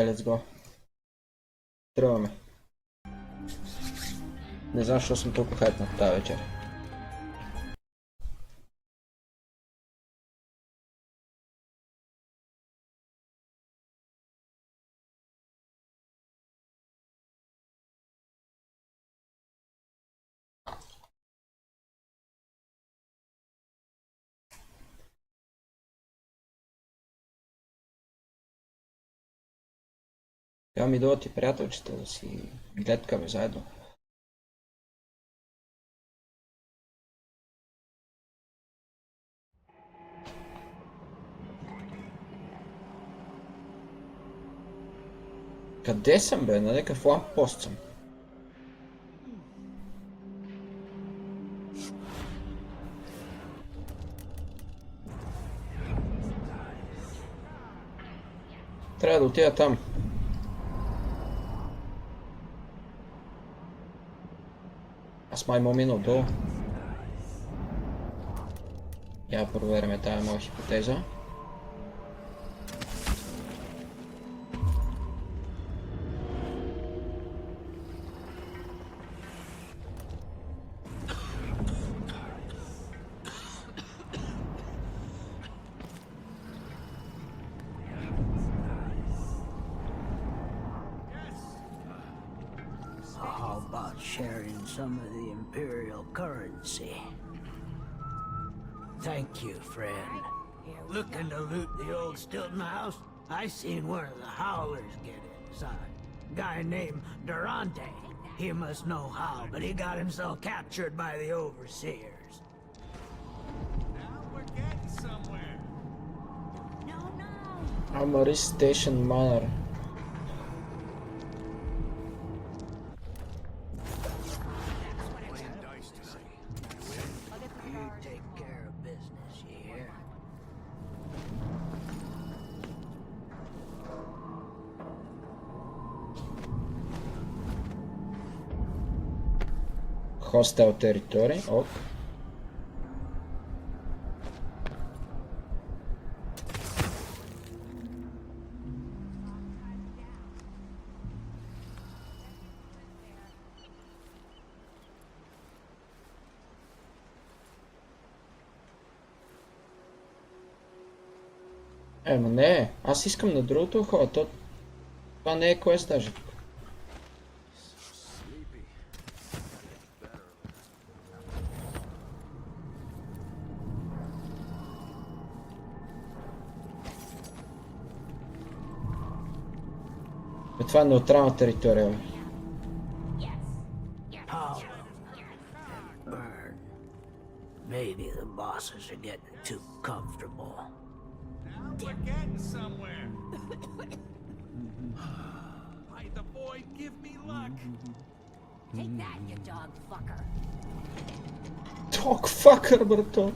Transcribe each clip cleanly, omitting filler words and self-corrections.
Let's go. Treba me. Ne znam što sam toliko hype na ta večer. Ja mi doti prijateljčite da si gledkave zajedno. Къде съм бе? На някакъв лампост съм. Трябва да отида там. Аз май моминал долу. Я проверяме тая моя хипотеза. Sharing some of the Imperial currency. Thank you, friend. Looking to loot the old Stilton house? I seen one of the howlers get inside. Guy named Durante. He must know how, but he got himself captured by the overseers. Now we're getting somewhere. No. Amaris Station Manor. Hostile territory, ok. Ема не, аз искам на другото хора, това не е квест даже. Това е неутрална територия. Maybe the bosses are getting too comfortable. Now we're getting somewhere. By the void, give me luck. Take that, you dog fucker. Dog fucker, брато.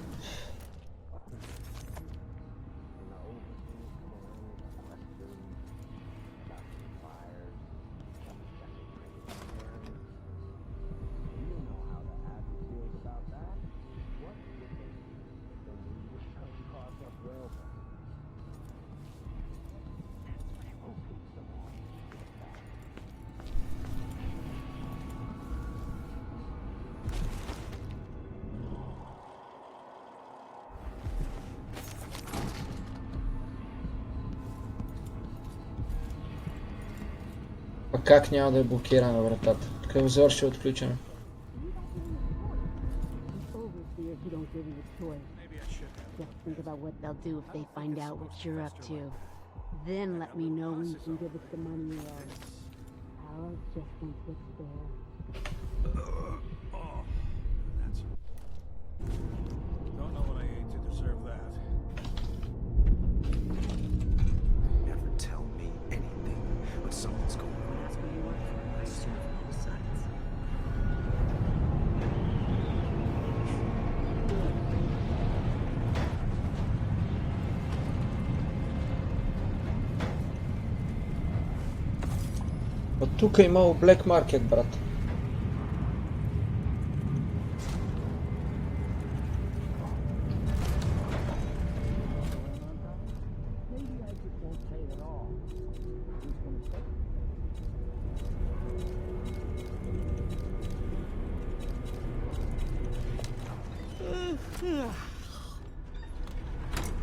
А как няма да е блокирана вратата? Така е завърши отключена. Just think about what they'll do if they find out what you're up to. Then let me know when you can give us the money you owe. I'll just think it's fair. Don't know what I ate to deserve that. Never tell me anything when something's going on. That's what you work for. I serve both sides. От тук е имало Black Market, брат. Maybe I just won't pay at all. Who's gonna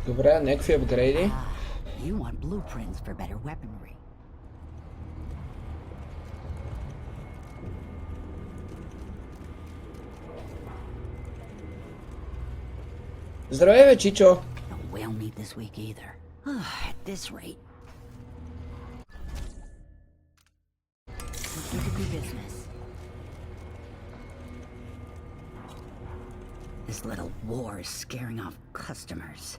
Добре, някакви апгрейди. You want blueprints for better weaponry. Здравей, бе, Чичо! No whale meat this week either. At this rate. We could do business. This little war is scaring off customers.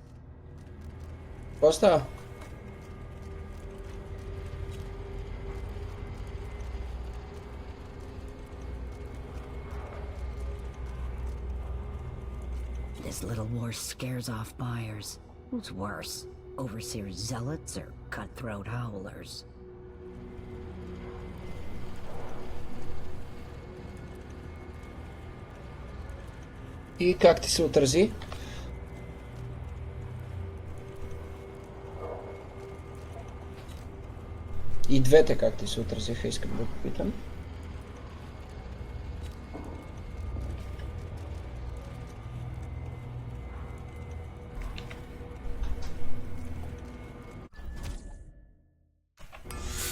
Какво става? This little war scares off buyers. Who's worse, overseer zealots or cutthroat howlers? И как ти се отрази? И двете как ти се отразиха, искам да попитам.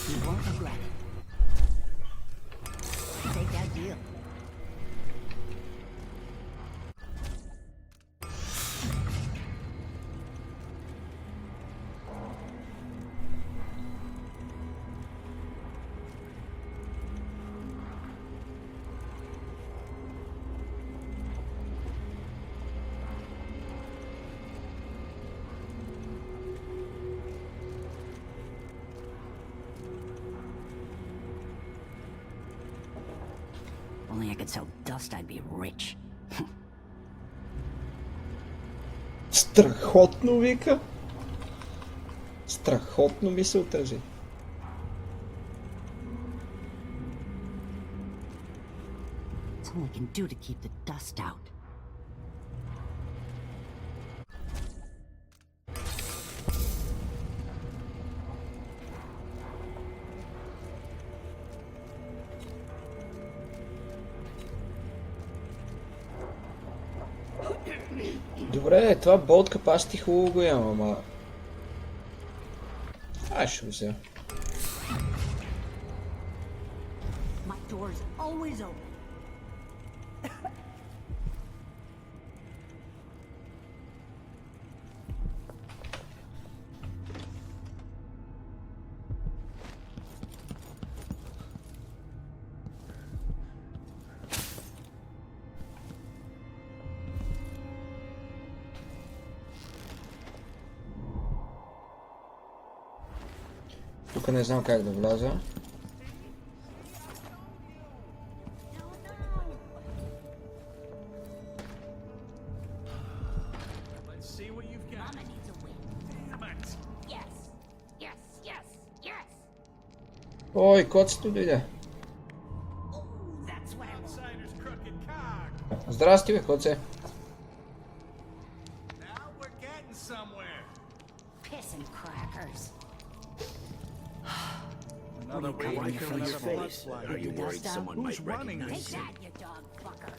You won't regret it. Take that deal. Only I could sell dust, I'd be rich. Страхотно, вика. Страхотно ми се отрази. It's all I can do to keep the dust out. Добре, това болт capacity хубаво го имам, ама... Ай, ще го взема. My door's always open. Тук не знам как да вляза. Let's see what you've got. Mama needs a win. Damn it. Yes. Yes, yes, yes. Ой, котцето дойде. Oh, that's what I want. Outsider's crooked cog. Здрасти, бе, котце. Now we're getting somewhere. Piss and crackers. Another What are you week, covering your another face? blood Are you worried someone Who's running Take this? that, you dog fucker.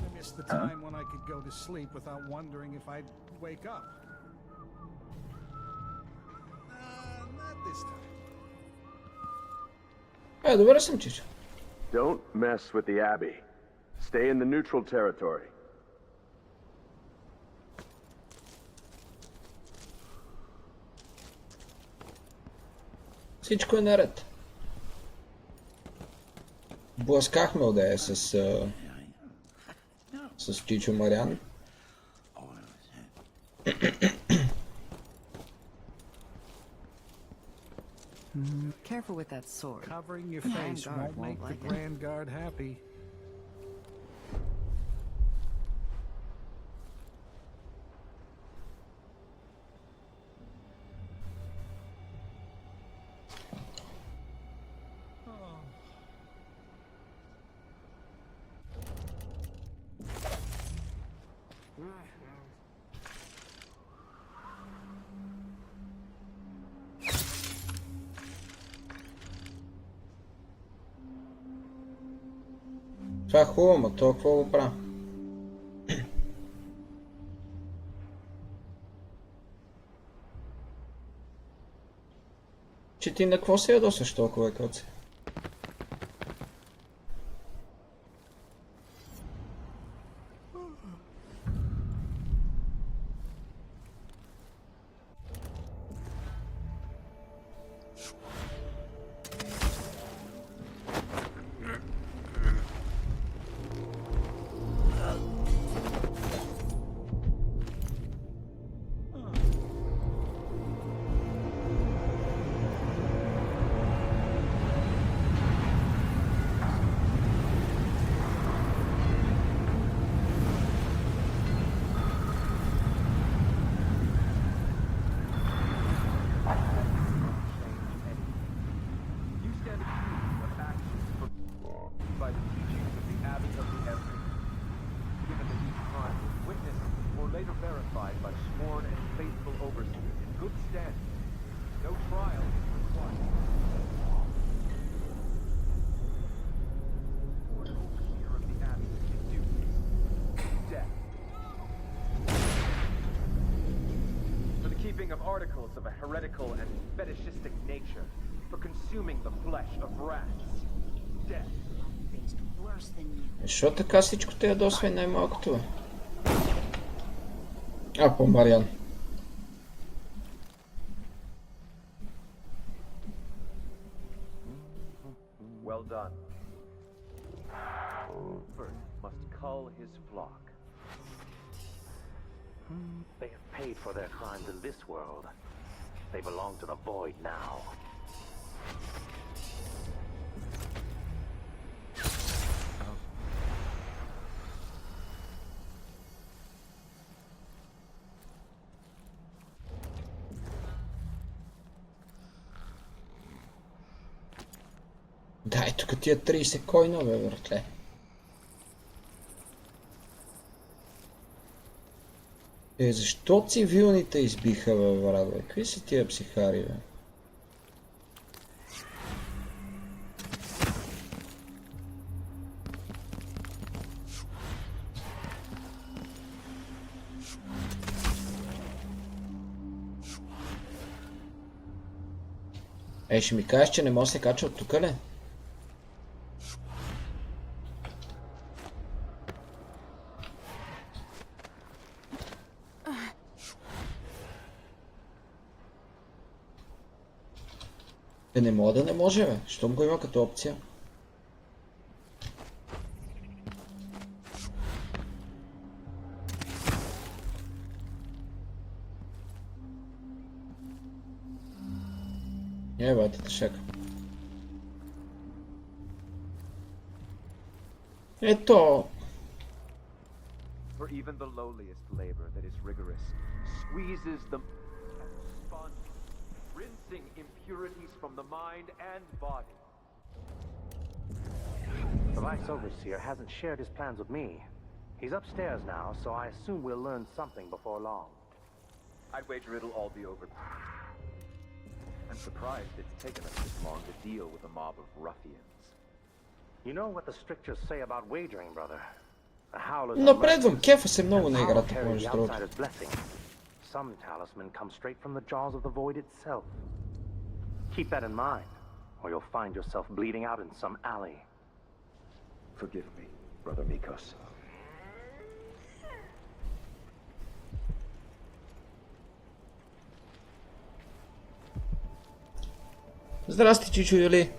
I missed the time when I could go to sleep without wondering if I'd wake up. Not this time. Добре съм, Чичо. Don't mess with the Abbey. Stay in the neutral territory. Всичко е наред. Блъскахме одея с Чичо Мариан. Careful with that sword. Covering your face Grand Guard won't make won't the like it. Grand Guard happy. Това е хубаво, ма то какво го правя? Че ти на какво се ядосваш толкова, коце? You stand accused of actions by the teachings of the Abbey of the Every. Given that each crime was witnessed or later verified by sworn and faithful overseers in good standing, no trial is required. For an overseer of the Abbey is due death. For the keeping of articles of a heretical and fetishistic nature, for consuming the flesh of rats, death. Faced worse than you. Защо така всичко те ядосва и най-малкото? По Мариан. Well done. First must cull his flock. They have paid for their crimes in this world. They belong to the void now. Дай тук тия 30 койна, бе, братле. Защо цивилните избиха, бе, брат, бе? Какви са тия психари, бе? Ще ми кажеш, че не може да се кача от тук, ли? Не мога да не може, бе. Щом го има като опция. Батата шака. Ето. For even the lowliest labor that is rigorous squeezes the sponge, rinsing impurities from the mind and body. The Vice Overseer hasn't shared his plans with me. He's upstairs now, so I assume we'll learn something before long. I'd wager it'll all be over. I'm surprised it's taken us this long to deal with a mob of ruffians. You know what the strictures say about wagering, brother? The Howlers Напредвам, кефа се много на играта, между другото. Some talisman come straight from the jaws of the void itself. Keep that in mind, or you'll find yourself bleeding out in some alley. Forgive me, Brother Mikos. Здрасти, чичо Юли.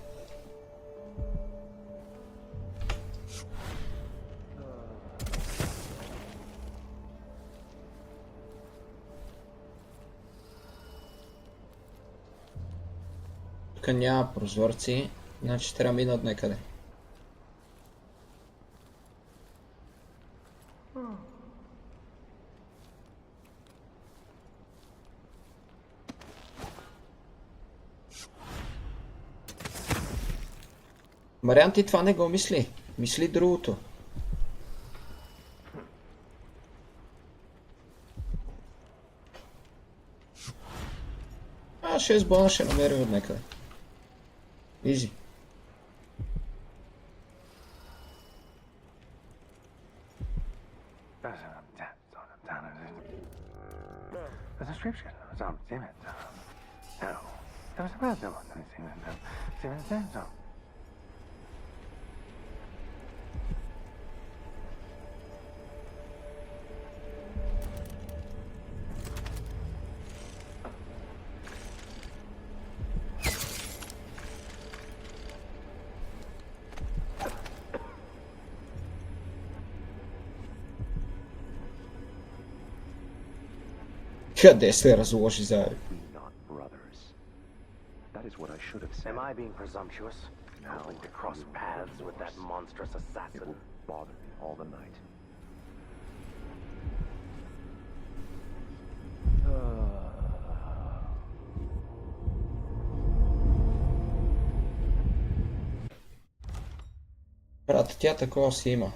Тук няма прозорци, значи трябва да мина от някъде. Мариан, ти това не го мисли. Мисли другото. А, 6 бона ще намерим от някъде. Изи. The description was on timid. No. Къде се разложи заедно? Be not brothers. That is what I should have said. Am I being presumptuous? Hoping to cross paths with that monstrous It assassin? will bother me all the night. Брат, тя такова си има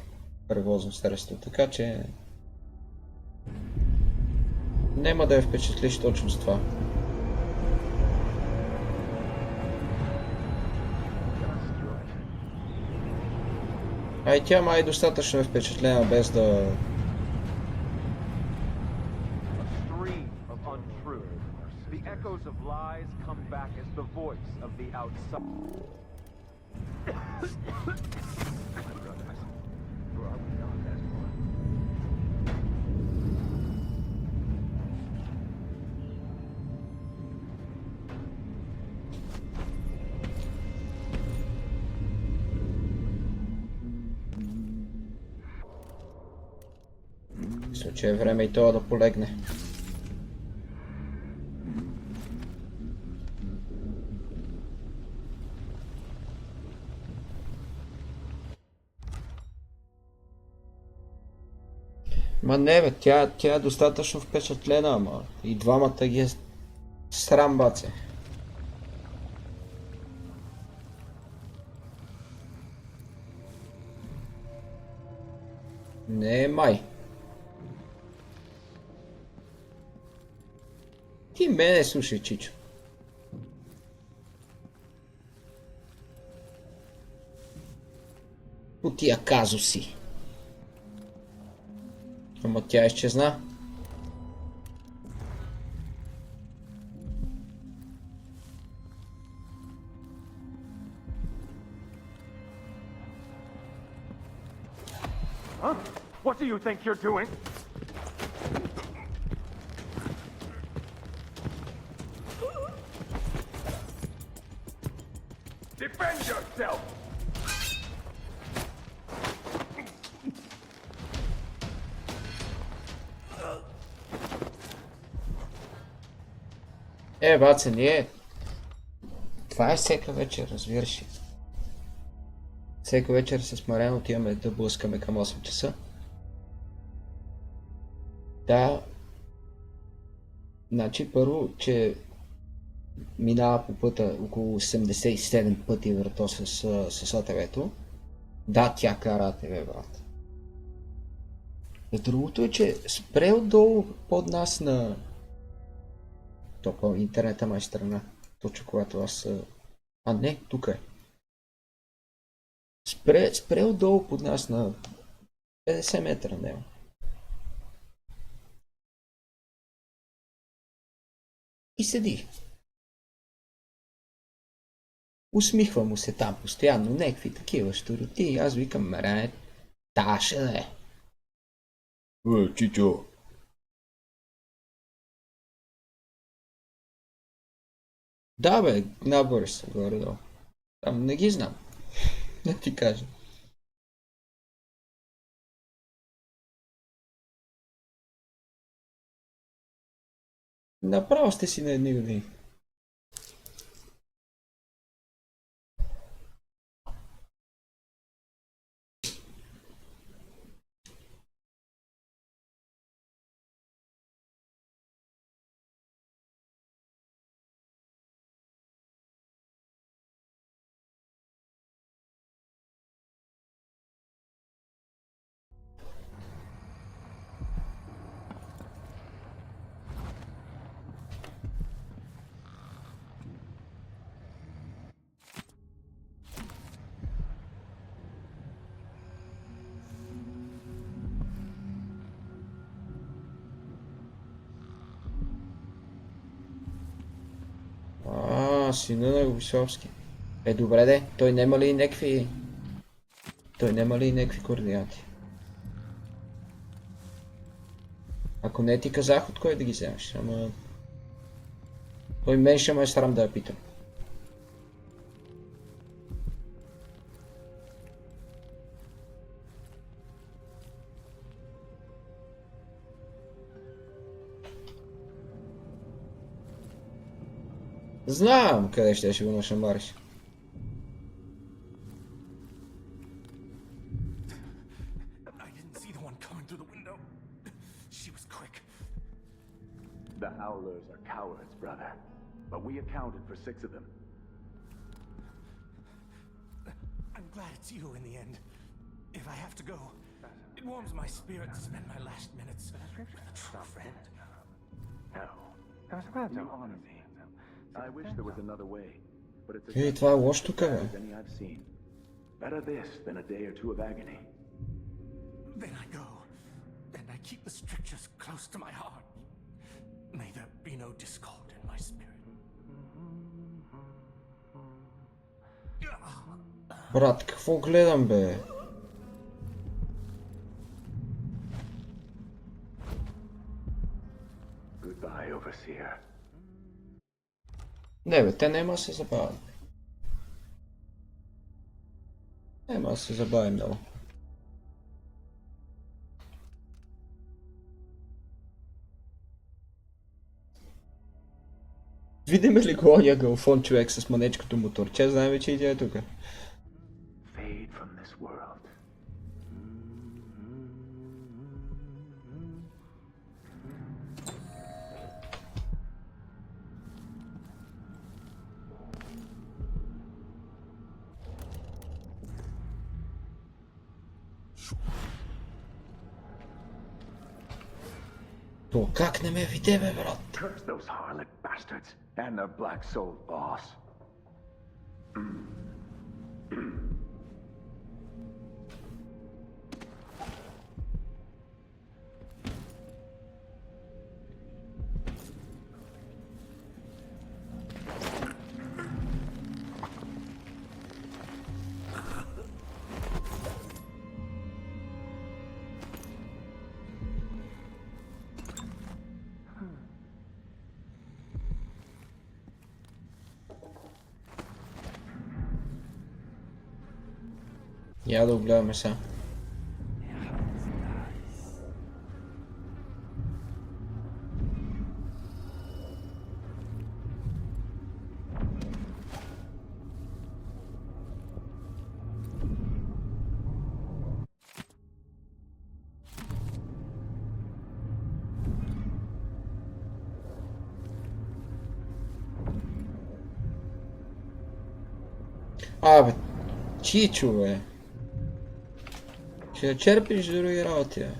превозно средство, така че няма да я впечатлиш точно с това. А и тя май достатъчно е впечатлена без да... A stream of untruth. The echoes of lies come back as the voice of the outside. My brothers, or are we not as one? Мисля, че е време и това да полегне. Ма не бе, тя е достатъчно впечатлена, ама и двамата ги е срам, баце. Не, май. Ти мене слушай, Чичо. По тия казуси. Ама тя изчезна. Huh? What do you think you're doing? Defend yourself! Баце, ние... Това е всека вечер, разбираш ли. Всека вечер с Марен отиваме да блъскаме към 8 часа. Да. Значи първо, че минава по пътя около 87 пъти върто с АТВ-то. Да, тя кара АТВ, брат. Другото е, че спре отдолу под нас на... То по интернета май страна. Точно когато аз... А не, тук е. Спре отдолу под нас на 50 метра него. И седи. Усмихва му се там постоянно, някакви такива щуроти. Аз викам, мере, таше да е. Чичо. Да бе, набори са горе-долу. Там не ги знам. Да ти кажа. Направо сте си на едни години. сина на Рубисовски. Добре де, той нема ли някакви... Той нема ли някакви координати? Ако не ти казах от кой да ги вземеш, ама... Той мен ще ме е срам да я питам. Знам къде ще го нашамариш. I didn't see the one coming through the window. She was quick. The Howlers are cowards, brother. But we accounted for 6 of them. I'm glad it's you in the end. If I have to go, it warms my spirit to spend my last minutes with a true friend. No. You honor me. I wish there was another way, but it's Това е лошо тук, бе. as any I've seen. Better this than a day or 2 of agony. Then I go, and I keep the strictures close to my heart. May there be no discord in my spirit. Брат, какво гледам, бе? Goodbye, Overseer. Не, бе, те няма да се забавят. Няма да се забави много. Видим ли го оня галфон човек с манечкото моторче, знаем, че и тя е тук. Fade from this world. То как не ме виде, бе, брат? Curse those harlot bastards and their black-souled boss. Я да огледаме сега. Абе, Чичо, бе. Ще черпиш други работи, бе.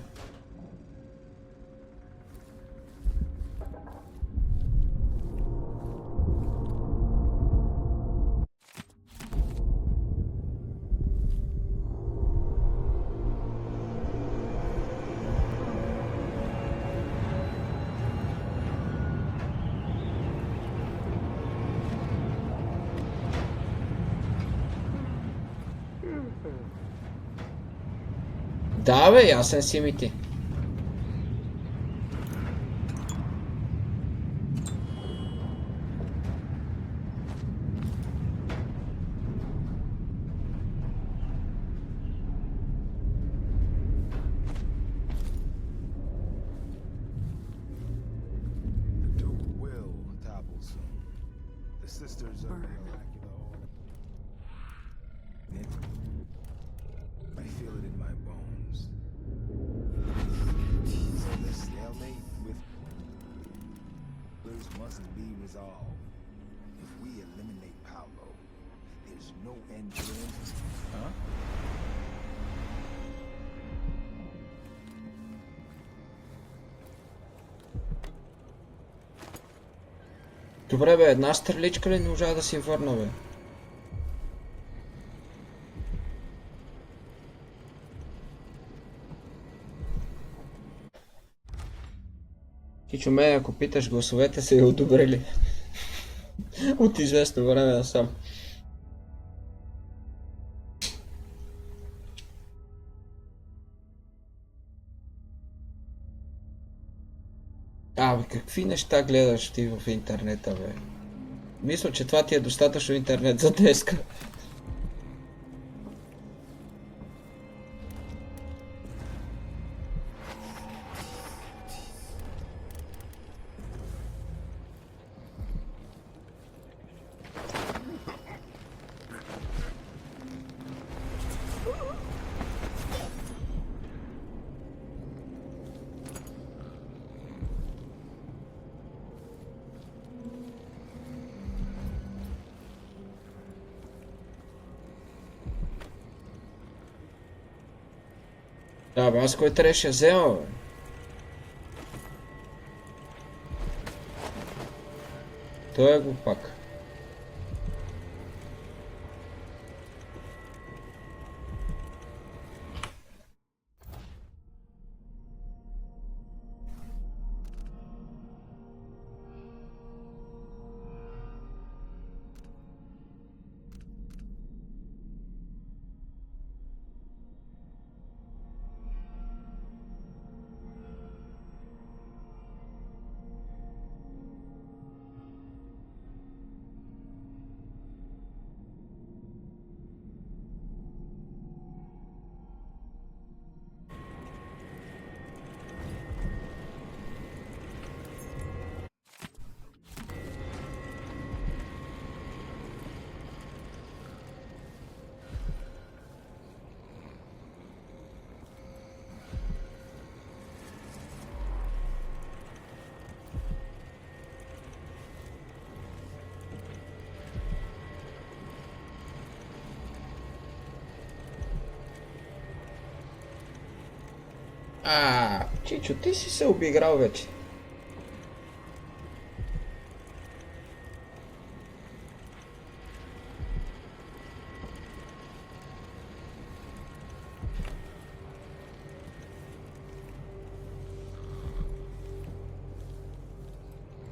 Да, бе, ясен си ми ти. The Duke will topple soon. The sisters of the Immaculate Order. I feel it in my bones. So the stalemate with must be resolved. If we eliminate Paolo, there's no end to him. Huh? Добре, бе, една стреличка ли не можа да си върна, бе? Чичо, мен, ако питаш, гласовете са я одобрили. от известно време насам. Бе, какви неща гледаш ти в интернета, бе? Мисля, че това ти е достатъчно интернет за днеска. Да, бе, аз кой трябваше да взема, бе? Той е го пак. Чичо, ти си се обиграл вече.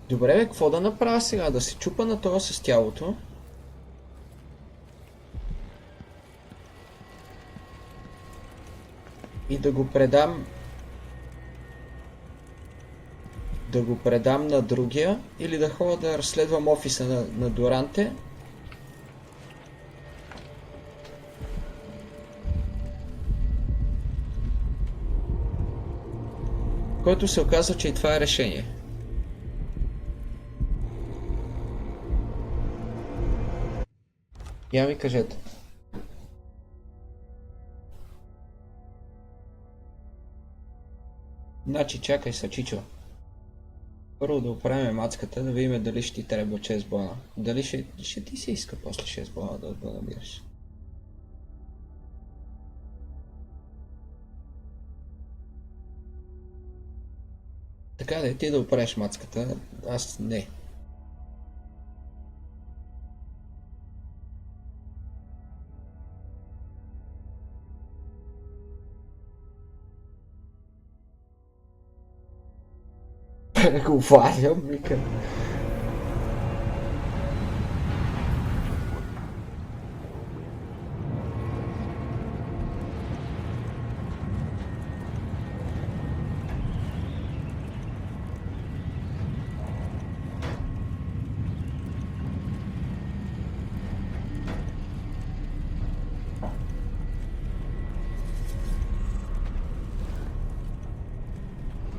Добре, бе, какво да направя сега? Да се чупа на това с тялото? И да го предам... Да го предам на другия? Или да ходя да разследвам офиса на Доранте? Който се оказва, че и това е решение. Я ми кажете. Значи, чакай са, Чичо. Първо да оправим мацката, да видим дали ще ти трябва 6 бона. Дали ще ти се иска после 6 бона да набираш. Така да ти да оправиш мацката, аз не. Преговарям, вика.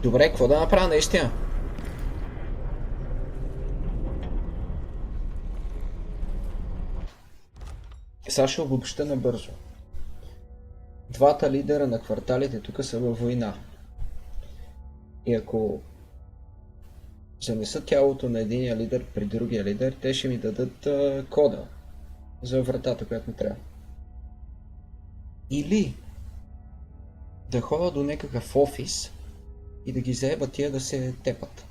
Добре, какво да направя наистина? Сега ще обобща набързо. Двата лидера на кварталите тук са във война. И ако занесат тялото на единия лидер при другия лидер, те ще ми дадат кода за вратата, която ми трябва. Или да ходя до някакъв офис и да ги заеба тия да се тепат.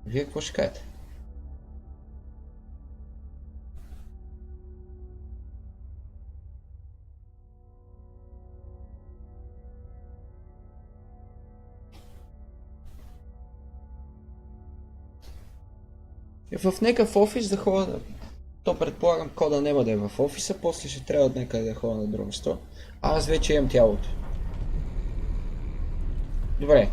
Вие какво ще кажете? В някакъв офис да ходя, то предполагам кода няма да е в офиса, после ще трябва от някъде да ходя на друго место. Аз вече имам тялото. Добре.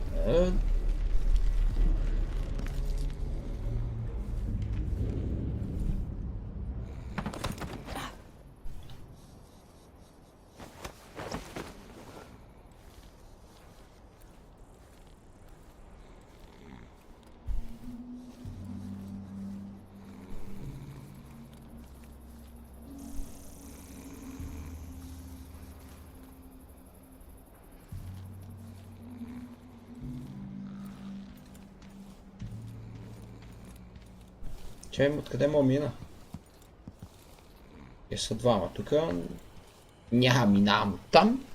Чай, откъде му мина? Са двама. Тук няма минавам там.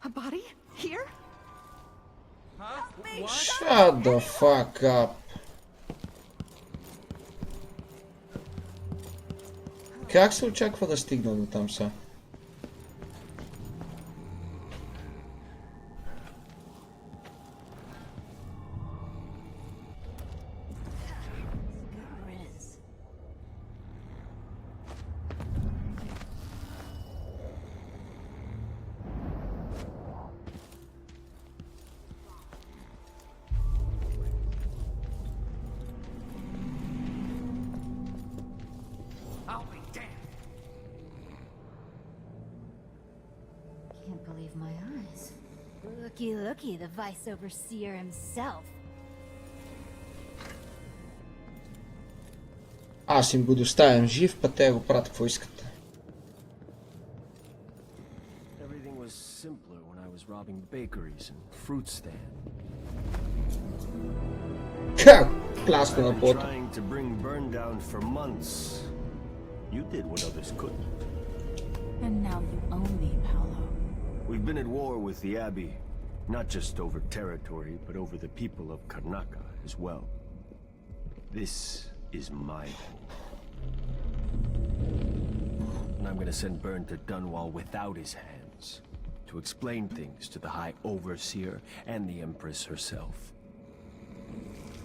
A body? Here? Shut the fuck up. Как се очаква да стигна до там са? Can't believe my eyes. Looky, looky, the Vice Overseer himself. Аз им го доставям жив, па те го правят какво искат. Everything was simpler when I was robbing bakeries and fruit stand. Как? Пляска на пота. Trying to bring Burn down for months. You did what others couldn't. And now you own me, Paolo. We've been at war with the Abbey, not just over territory, but over the people of Karnaca as well. This is my home. And I'm gonna send Burn to Dunwall without his hands, to explain things to the High Overseer and the Empress herself.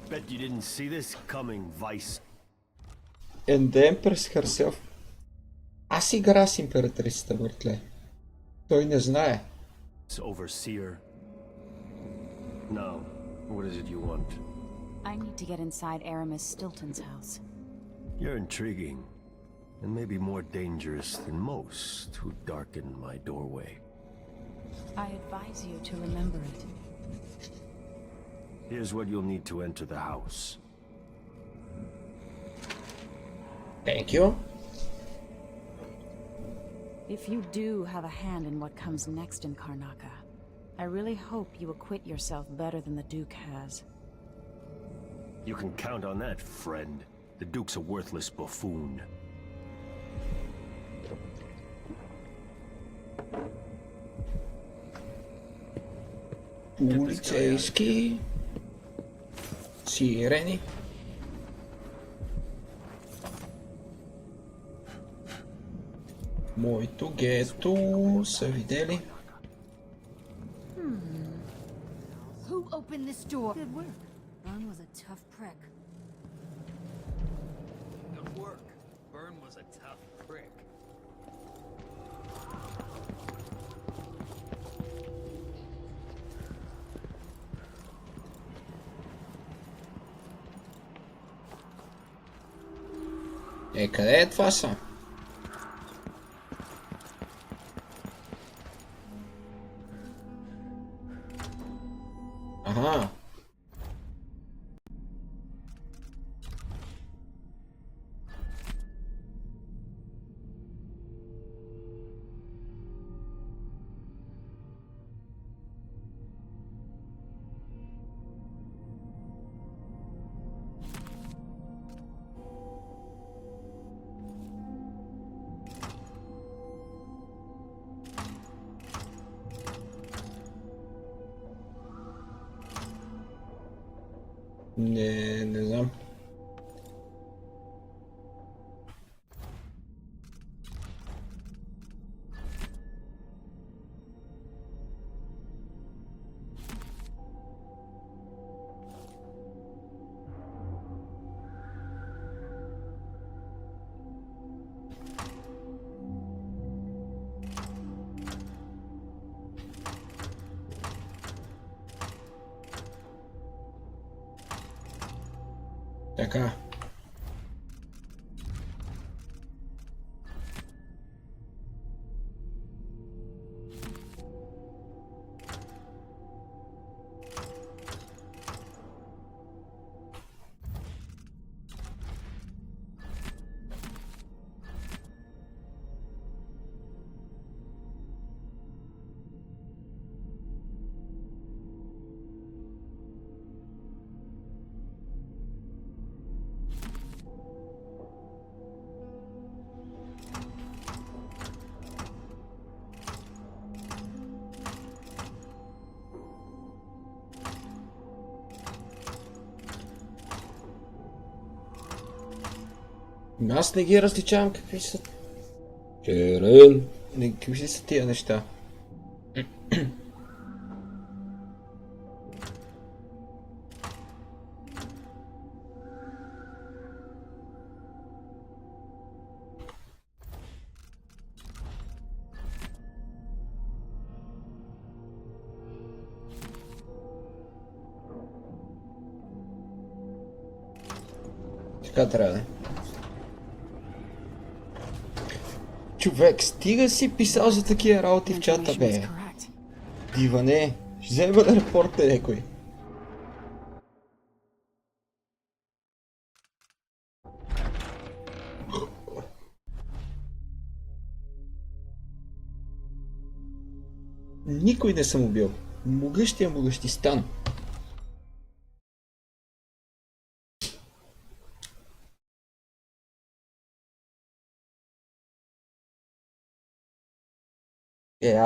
Bet you didn't see this coming, Vice. And the Empress herself. Аз игра с императрицата, братле. Той не знае. Overseer. Now, what is it you want? I need to get inside Aramis Stilton's house. You're intriguing, and maybe more dangerous than most who darken my doorway. I advise you to remember it. Here's what you'll need to enter the house. Thank you. If you do have a hand in what comes next in Karnaca, I really hope you acquit yourself better than the Duke has. You can count on that, friend. The Duke's a worthless buffoon. Полицейски. Сирени. Моето гето са видели. Who opened this door? Good work. Burn was a tough prick. Good work. Burn was a tough prick. Къде е това са? Ага. Не знам. Така. Аз не ги различавам какви са. Черен. Какви са тия неща? Така трябва да е. Човек, стига си писал за такива работи в чата, бе. Диване, ще вземе да репорта някой. Никой не съм убил. Могъщия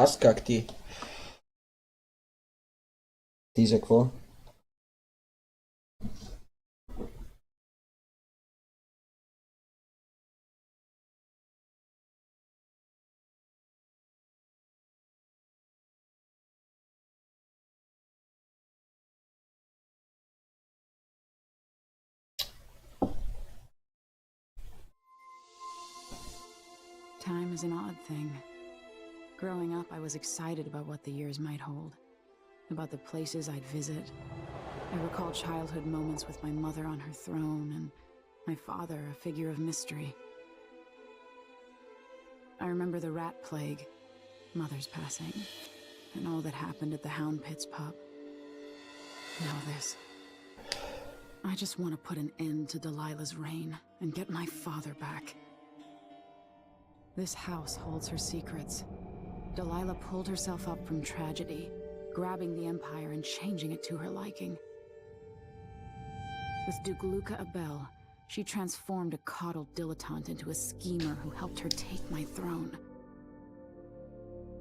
аз как ти? Ти за какво? Time is an odd thing. Growing up, I was excited about what the years might hold, about the places I'd visit. I recall childhood moments with my mother on her throne and my father, a figure of mystery. I remember the rat plague, mother's passing, and all that happened at the Hound Pit's pub. Now this. I just want to put an end to Delilah's reign and get my father back. This house holds her secrets. Delilah pulled herself up from tragedy, grabbing the Empire and changing it to her liking. With Duke Luca Abel, she transformed a coddled dilettante into a schemer who helped her take my throne.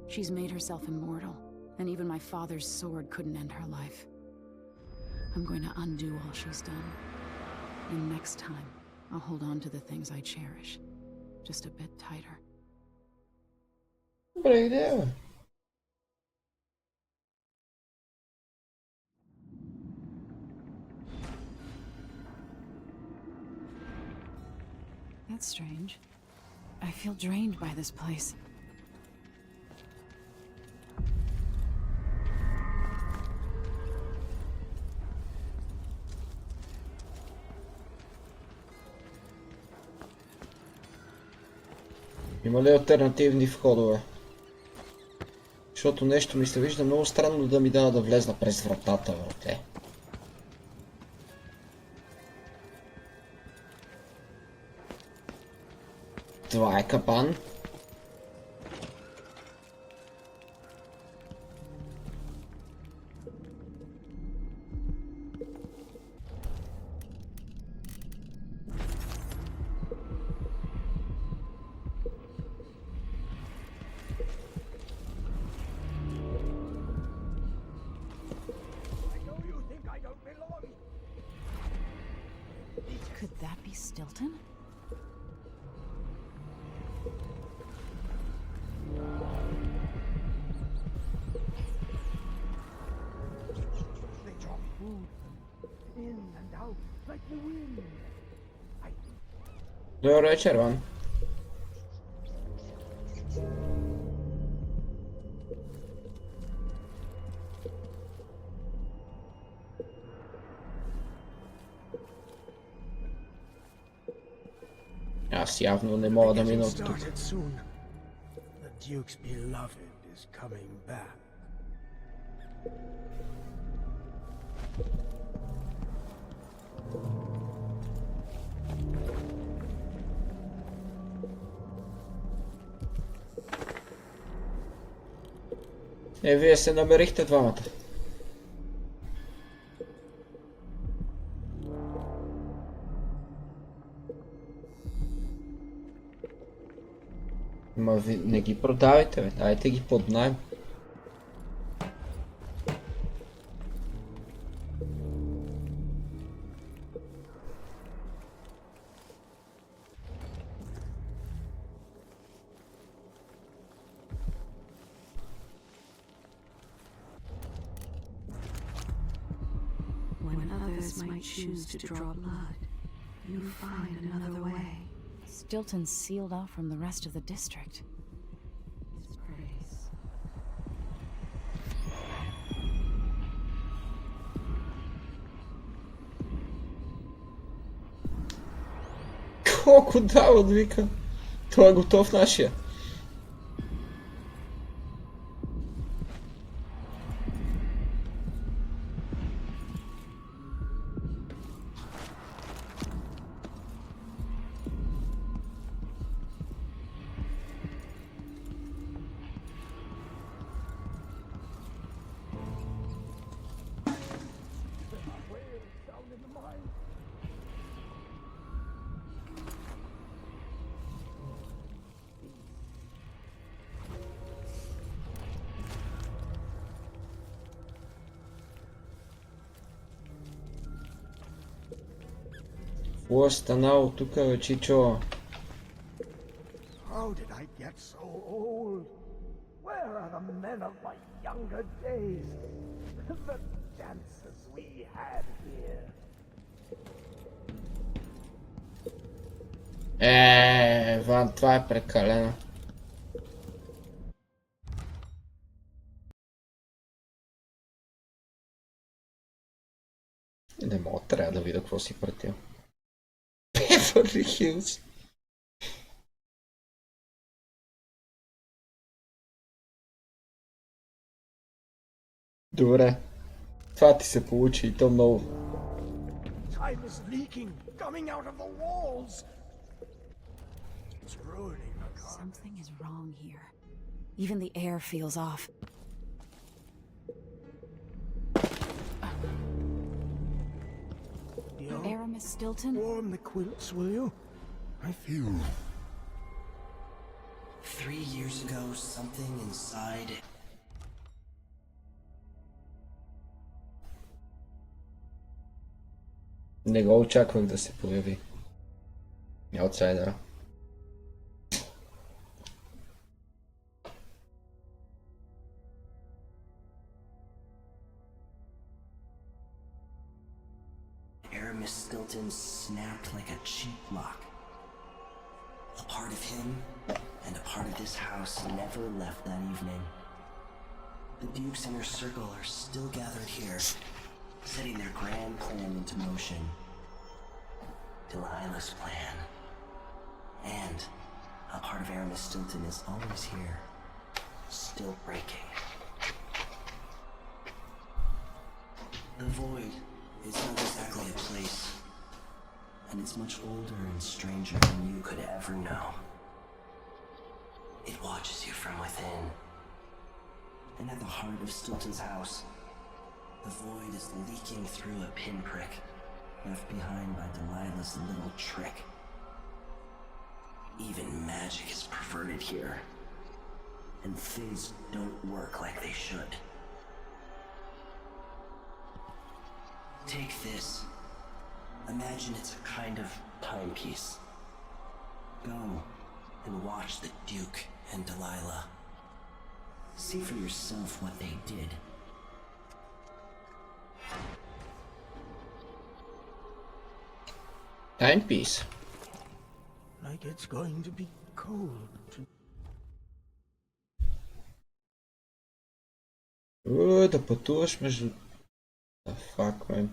She's made herself immortal, and even my father's sword couldn't end her life. I'm going to undo all she's done. And next time, I'll hold on to the things I cherish, just a bit tighter. Добра идея. That's strange. I feel drained by this place. Има ли алтернативни входове? Защото нещо ми се вижда много странно да ми дава да влезна през вратата, брате. Това е капан. Could that be Stilton? They drop food in and out like the wind. Dobro večer vam. Jaz javno ne mogu da Getting minut tu. started soon. The Duke's beloved is coming back. Вие се намерихте двамата. Ма ви не ги продавайте, бе. Дайте ги под найем. When others might choose to draw blood, you find another way. Stilton's sealed off from the rest of the district. Disgrace. Колко дава, вика. Той е готов нашия. Какво е станало тук, бе, Чичо? How did I get so old? Where are the men of my younger days? The dances we had here. Ван, това е прекалено. Не мога, трябва да видя какво си пратил. Beverly Hills. Добре. Това ти се получи и то много. Time is leaking, coming out of the walls. It's ruining the garden. Something is wrong here. Even the air feels off. Aramis Stilton? Warm the quilts, will you? I feel... 3 years ago, something inside... Не го очаквах да се появи. Аутсайдера. Aramis Stilton snapped like a cheap lock. A part of him and a part of this house never left that evening. The Duke's inner circle are still gathered here, setting their grand plan into motion. Delilah's plan. And a part of Aramis Stilton is always here, still breaking. The Void is not exactly a place, and it's much older and stranger than you could ever know. It watches you from within. And at the heart of Stilton's house, the Void is leaking through a pinprick left behind by Delilah's little trick. Even magic is perverted here, and things don't work like they should. Take this. Imagine it's a kind of timepiece. Go and watch the Duke and Delilah. See for yourself what they did. Timepiece. Like it's going to be cold. Да пътуваш между... The fuck, man.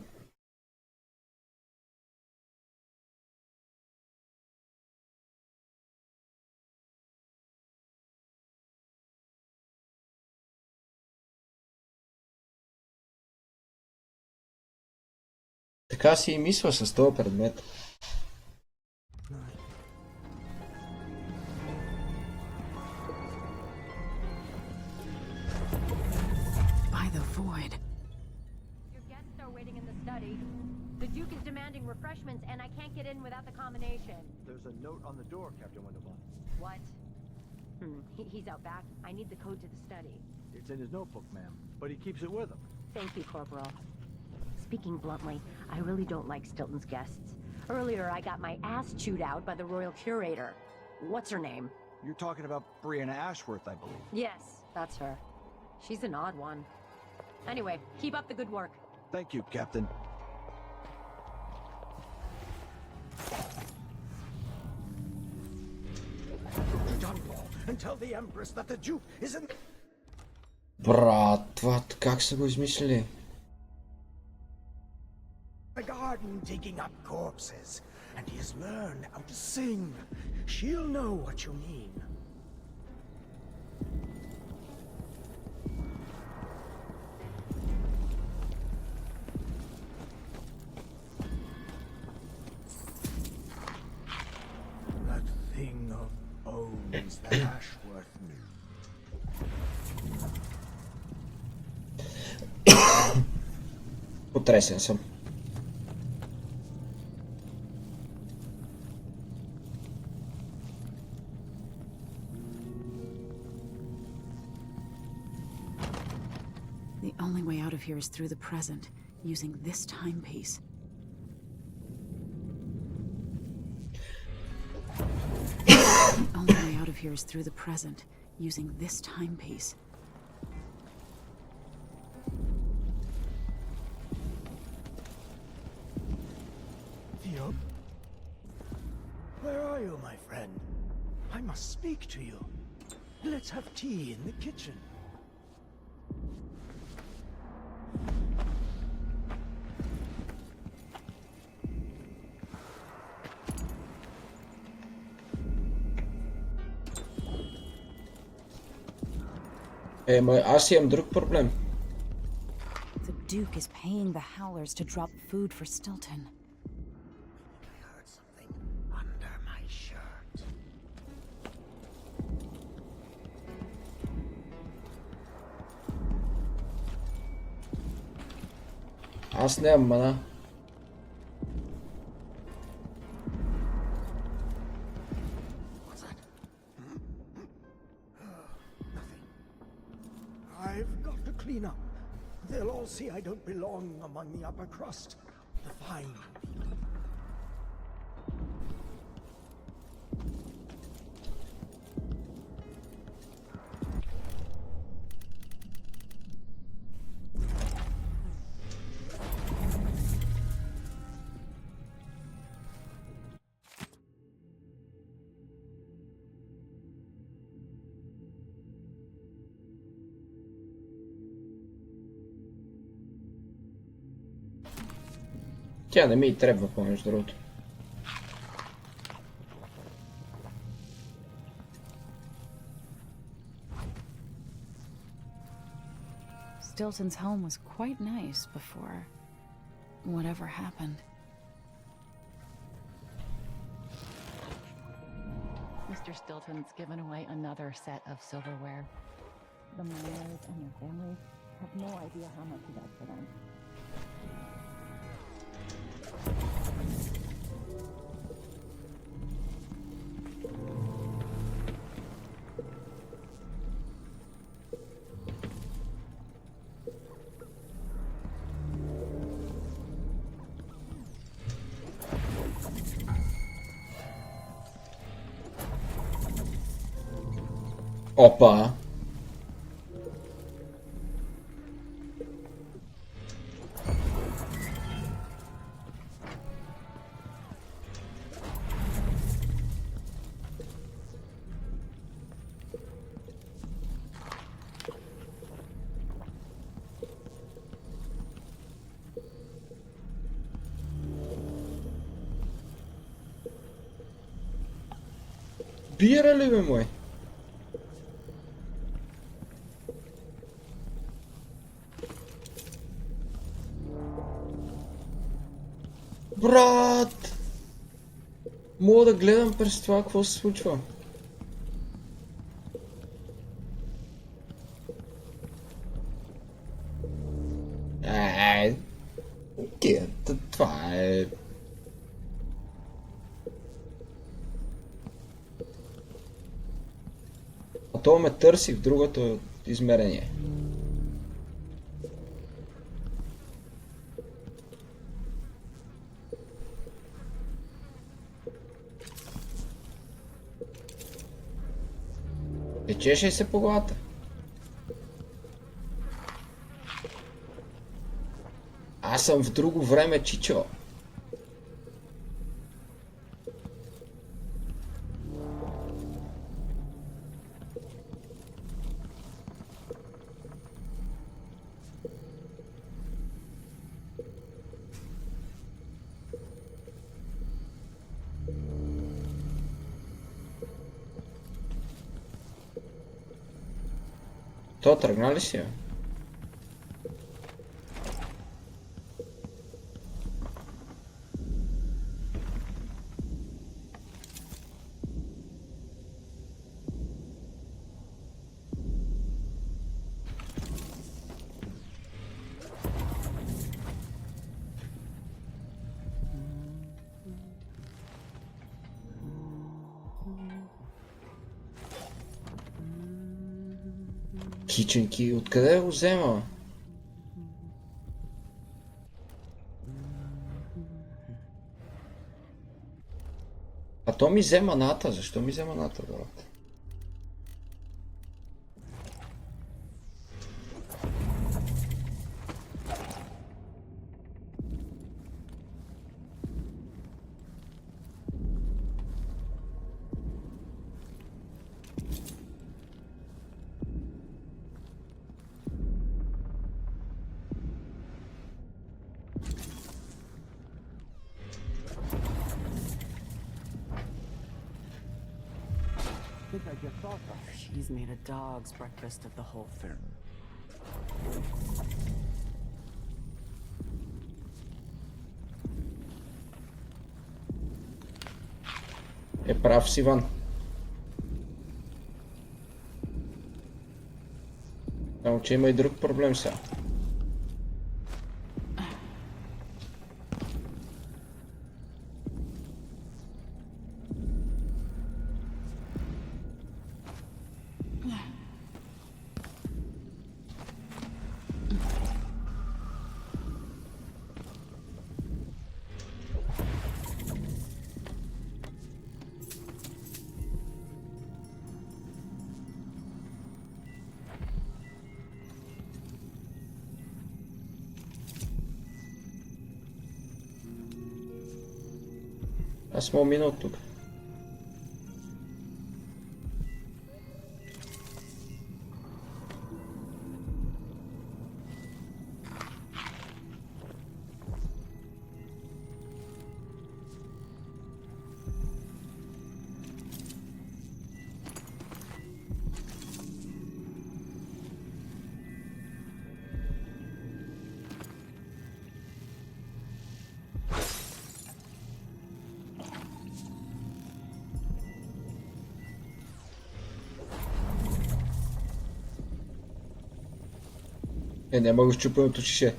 Така си и мисля с този предмет. By the void. Your guests are waiting in the study. The Duke is demanding refreshments, and I can't get in without the combination. There's a note on the door, Captain Windelbach. What? He's out back. I need the code to the study. It's in his notebook, ma'am, but he keeps it with him. Thank you, Corporal. Speaking bluntly, I really don't like Stilton's guests. Earlier, I got my ass chewed out by the Royal Curator. What's her name? You're talking about Brianna Ashworth, I believe. Yes, that's her. She's an odd one. Anyway, keep up the good work. Thank you, Captain. Dunwall, and tell the Empress that the Duke is in... Брат, това как са го измислили? the garden digging up corpses, and he has learned how to sing. She'll know what you mean. That thing of bones that Ashworth knew. Потресен съм. The only way out of here is through the present, using this timepiece. The only way out of here is through the present, using this timepiece. Theo? Where are you, my friend? I must speak to you. Let's have tea in the kitchen. Аз имам друг проблем. The Duke is paying the Howlers to drop food for Stilton. I heard something under my shirt. Аз нямам мана. What's that? Nothing. I've got to clean up. They'll all see I don't belong among the upper crust. The fine people. Тя не ми и трябва по-между другото. Stilton's home was quite nice before whatever happened. Mr. Stilton's given away another set of silverware. The miners and their families have no idea how much he does for them. Опа! Бира ли бе, мой? Брат! Мога да гледам през това, какво се случва. Окей, това е... А то ме търси в другото измерение. Печеше се по главата. Аз съм в друго време, чичо. То тръгна ли си, бе? Киченки, откъде го взема? А то ми взе маната, защо ми взе маната, брат? She's made a dog's breakfast of the whole thing. Е, прав си, Иван. Само, че има и друг проблем сега. Аз мога мина от тук. Е, няма го щупеното шише.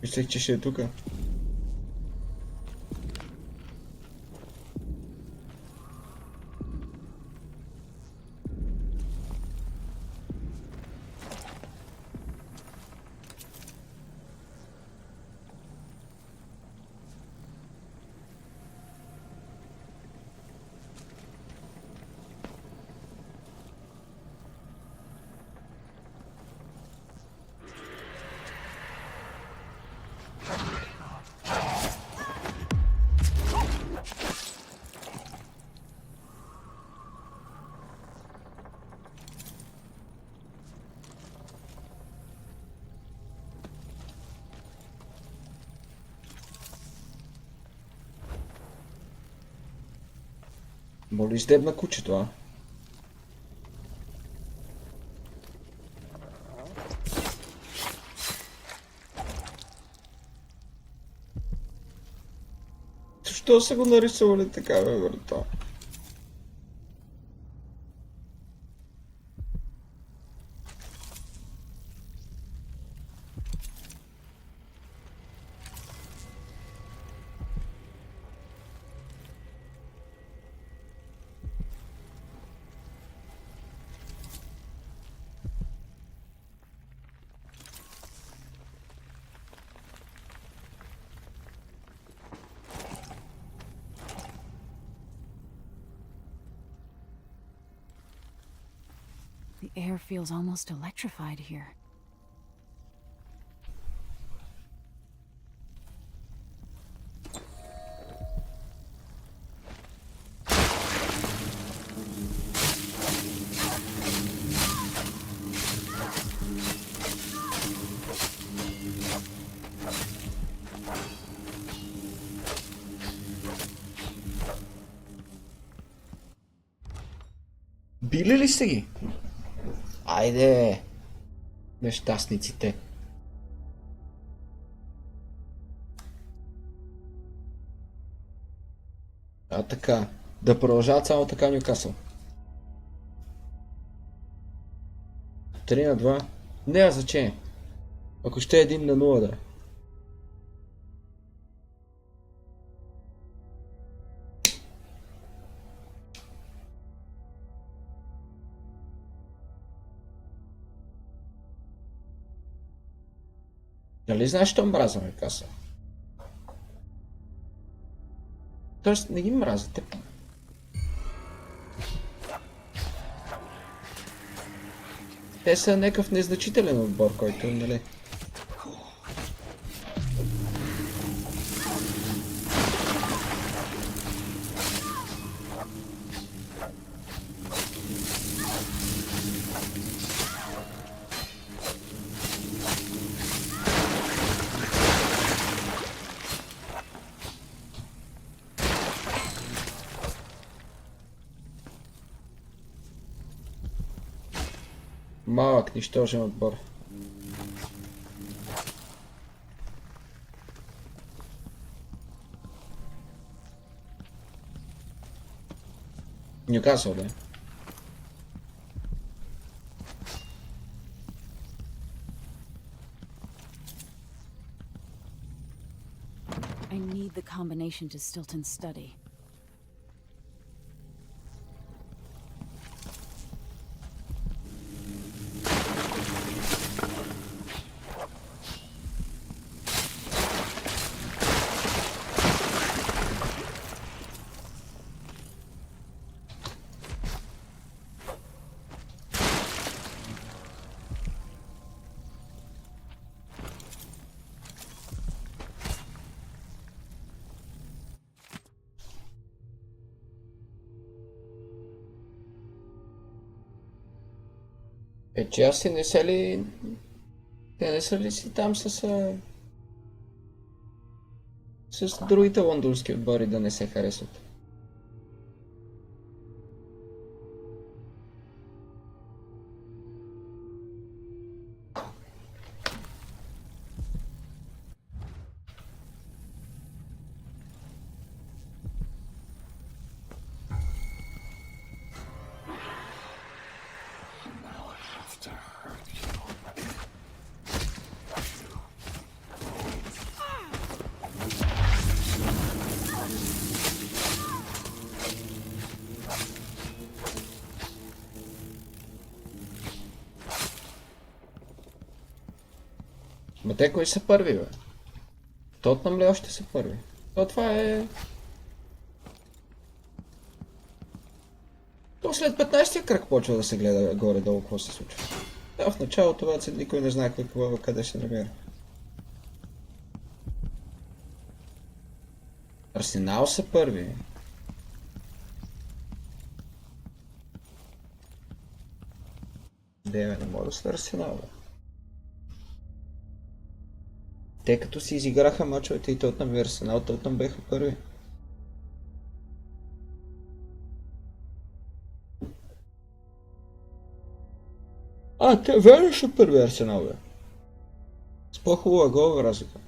Мислех, че ще е тука. Моли издебна кучето, а? Защо са го нарисували така, бе, брато? The air feels almost electrified here. Били ли сте ги? Айде! Нещастниците. А така. Да продължават само така Нюкасъл. 3-2. Не, значение. Ако ще е 1-0, да. Нали знаеш, що мразя Нюкасъл? Тоест, не ги мразите. Те са някакъв незначителен отбор, който, нали... Малък, нищожен отбор. Нюкасъл, да. I need the combination to Stilton's study. Че аз си не са ли... Те не са ли си там с другите лондонски отбори да не се харесват? Ма те кои са първи, бе? Тотнам ли още са първи? То това е... То след 15-я кръг почва да се гледа горе-долу какво се случва. Да, в началото обаче никой не знае къде се намира. Арсенал са първи. Не мога да са Арсенал, бе. Те като си изиграха мачовете и Тотнам и Арсенал, Тотнам беха първи. те верно супер версия, бе. С по-хубава голова разлика.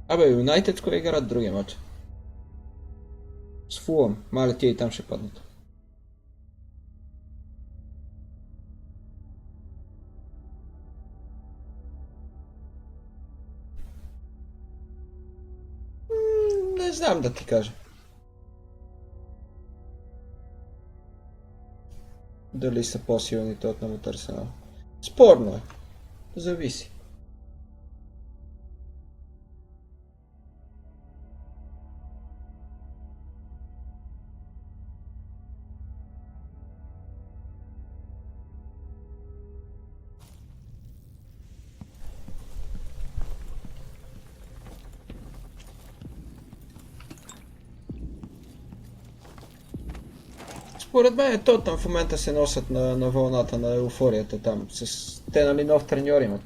Абе, Юнайтед с кой играят другия матч? С Фулъм. Мале тия и там ще паднат. Не знам да ти кажа. Дали са по-силните от новата Арсенал. Спорно е. Зависи. Според мен Тотъм в момента се носят на вълната на еуфорията там. Те нали нов треньор имат.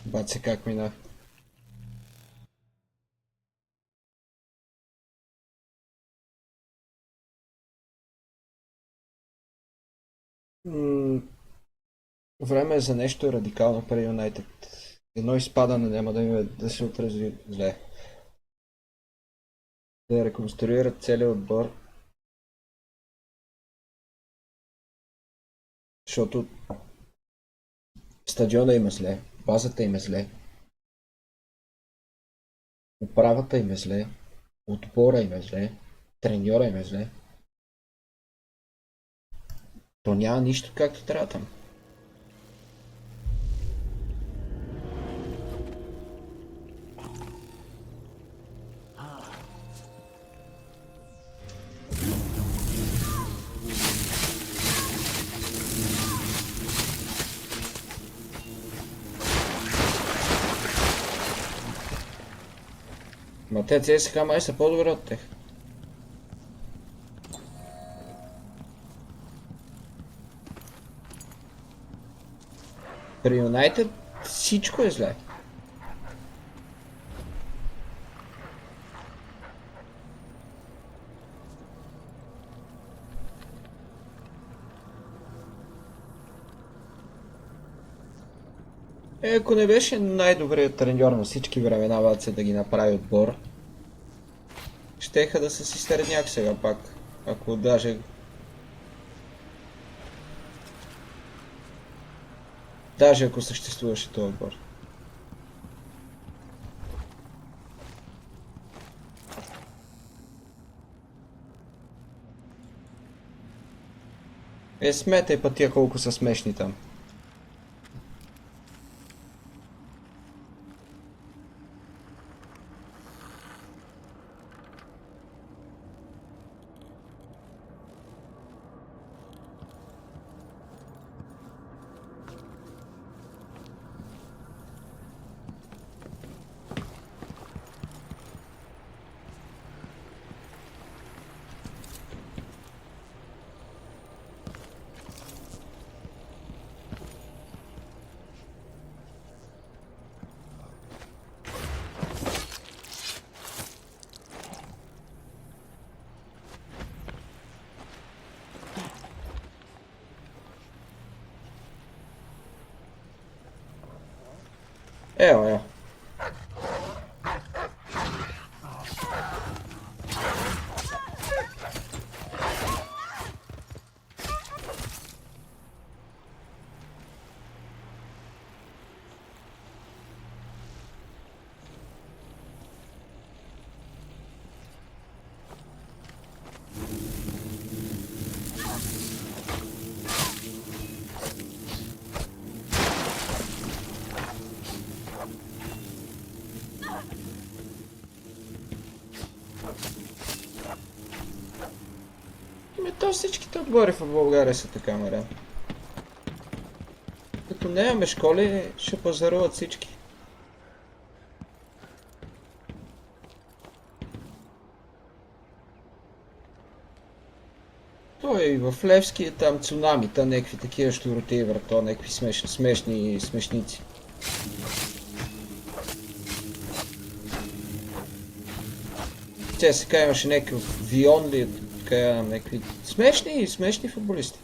Баце как мина. Време е за нещо радикално при Юнайтед. Едно изпадане няма да се отрази зле. Да реконструират целият отбор. Защото стадиона им е зле, базата им е зле, управата им е зле, отбора им е зле, треньора им е зле. То няма нищо както трябва там. Ма те ЦСКА май са по-добре от тях. При Юнайтед всичко е зле. Ако не беше най-добрият треньор на всички времена, Ваце да ги направи отбор, щеха да са си средняк сега пак. Ако даже... Даже ако съществуваше този отбор. Сметай пътя колко са смешни там. Evo, evo. То всичките отбори в България са така, моря. Като нямаме школи, ще пазаруват всички. Той и в Левски там цунамита, някакви такива щуротии врато, някакви смешни смешници. Тя сега имаше някакъв Вион ли, така някакви смешни футболисти.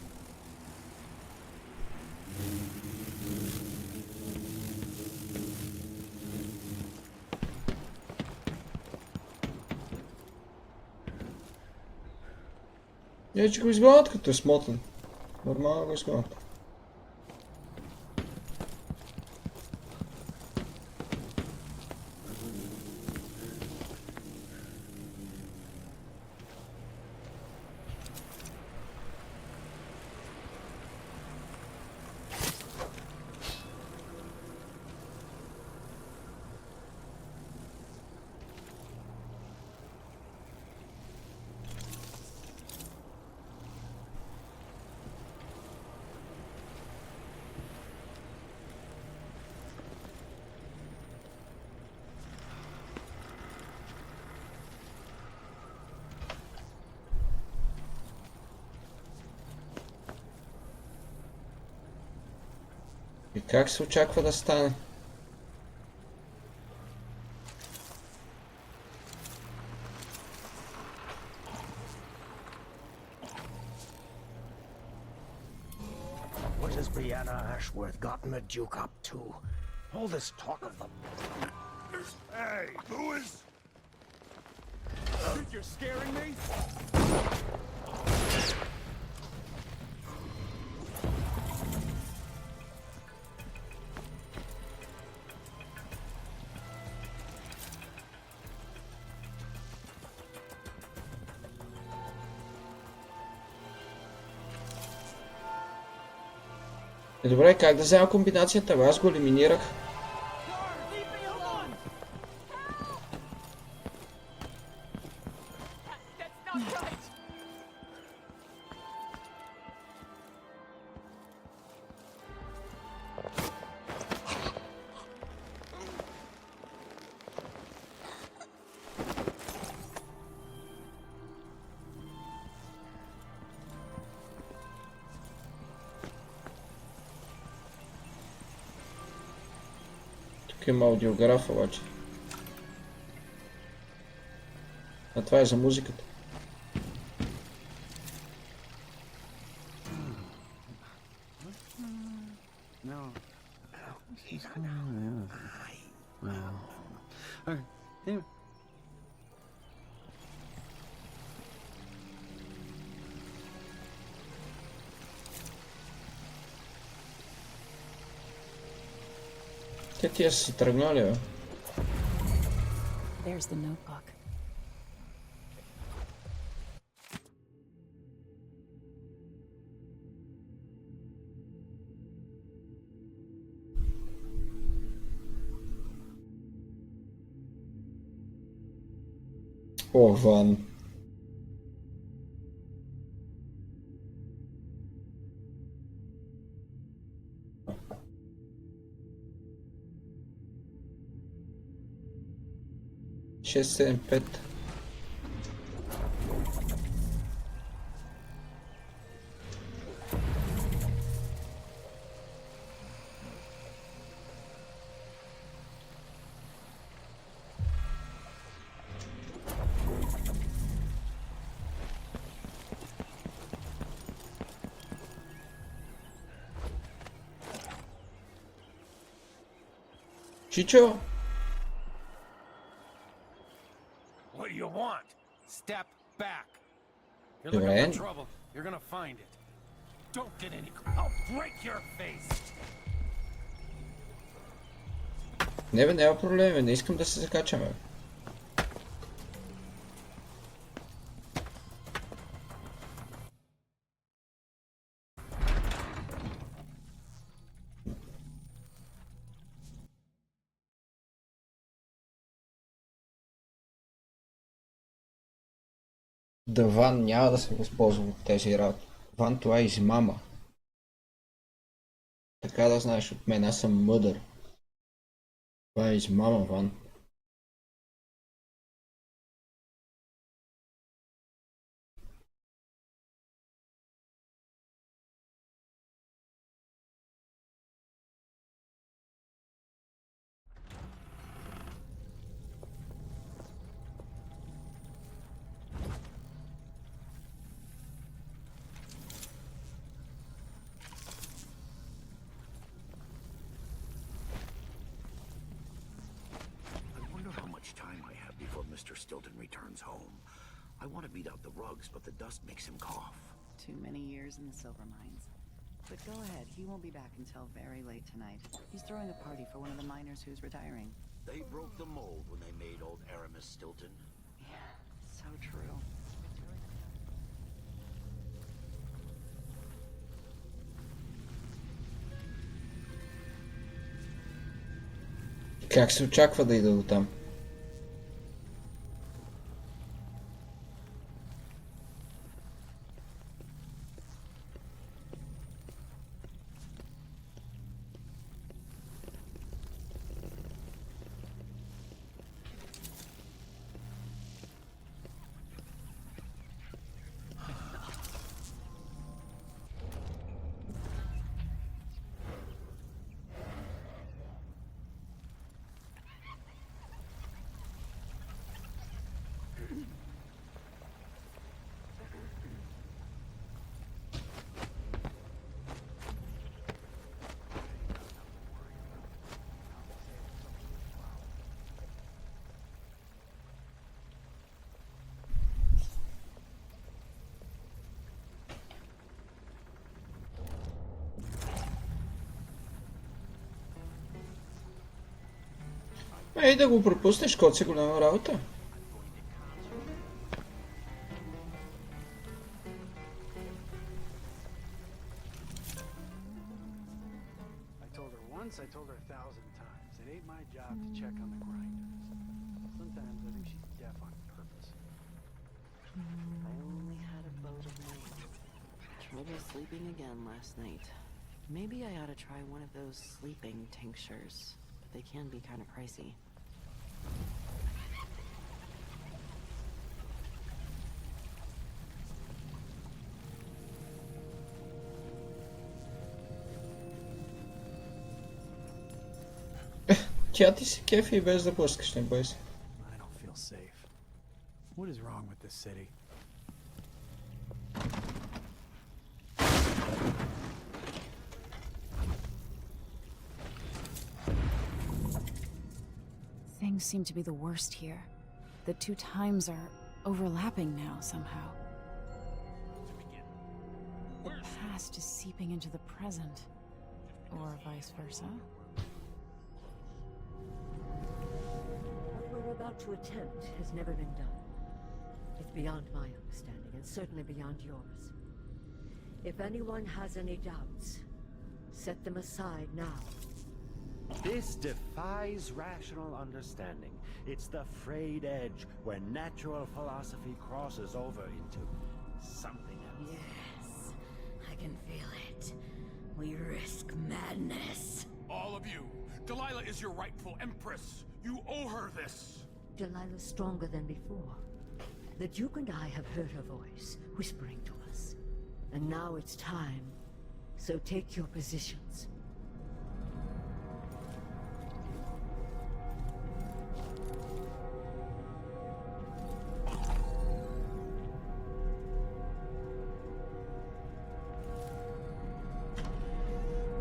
Не, че го изгонят като е смотан. Нормално го изгонят. И как се очаква да стане? What has Brianna Ashworth gotten the Duke up to? All this talk of the... Hey, Lewis! Think you're scaring me? Добре, как да взема комбинацията? Аз го елиминирах. Тук има аудиограф обаче. А това е за музиката. Те тия са си тръгнали, бе. There's the notebook. О, Ван. Шест, седем, пет. Чичо! What do you want? Step back. You're You're looking in. for trouble. You're gonna find it. Don't get any. I'll break your face. Не бе, няма проблеми, не искам да се закачаме. Да, Ван няма да се възползва от тези работи. Ван, това е измама. Така да знаеш от мен, аз съм мъдър. Това е измама, Ван. I wonder how much time I have before Mr. Stilton returns home. I want to beat out the rugs, but the dust makes him cough. Too many years in the silver mines. But go ahead, he won't be back until very late tonight. He's throwing a party for one of the miners who's retiring. They broke the mold when they made old Aramis Stilton. Yeah, so true. Как се очаква да ида до там? Ей, да го пропуснеш, кот си голяма работа. I told her once, I told her 1,000 times. It ain't my job to check on the grinders. Sometimes I think she's deaf on purpose. I only had a boat of my own. Trouble sleeping again last night. Maybe I ought to try one of those sleeping tinctures, but they can be kind of pricey. Тя ти се кефи и без да пускаш, не бой се. I don't feel safe. What is wrong with this city? Things seem to be the worst here. The two times are overlapping now somehow. The past is seeping into the present, or vice versa. What we're about to attempt has never been done. It's beyond my understanding, and certainly beyond yours. If anyone has any doubts, set them aside now. This defies rational understanding. It's the frayed edge where natural philosophy crosses over into something else. Yes, I can feel it. We risk madness. All of you, Delilah is your rightful empress. You owe her this. Delilah's stronger than before. The Duke and I have heard her voice, whispering to us. And now it's time. So take your positions.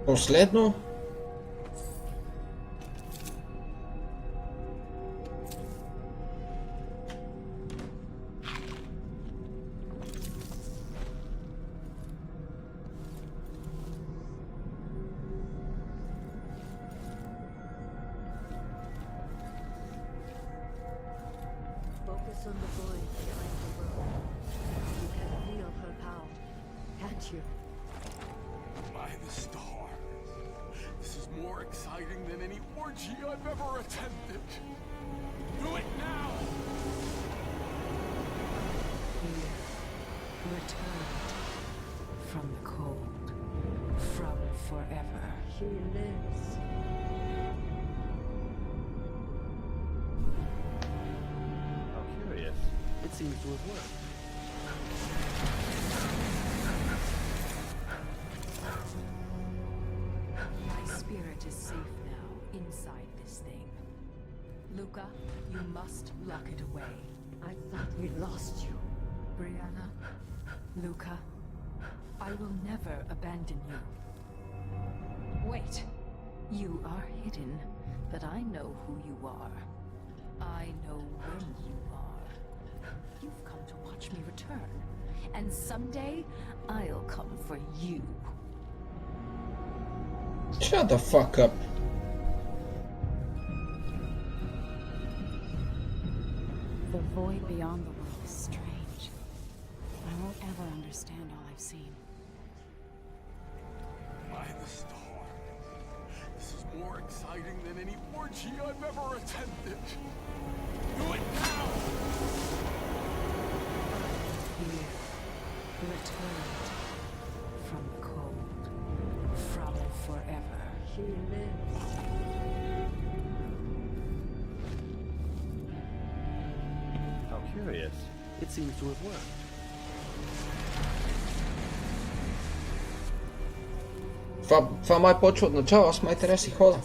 Последно. Focus on the void behind the world. You can feel her power, can't you? By the stars. This is more exciting than any orgy I've ever attended. Do it now! Here, returned from the cold, from forever. She lives. How curious. It seems to have worked. My spirit is safe now, inside this thing. Luca, you must lock it away. I thought we lost you. Brianna, Luca, I will never abandon you. Wait, you are hidden, but I know who you are. I know when you are. You've come to watch me return, and someday I'll come for you. Shut the fuck up. The void beyond the world is strange. I won't ever understand all I've seen. By the stars. This is more exciting than any orgy I've ever attended. Do it now! Here, returned from the cold, from forever. She lives. How curious. It seems to have worked. Това май почва от начало, аз май трябва да си хода.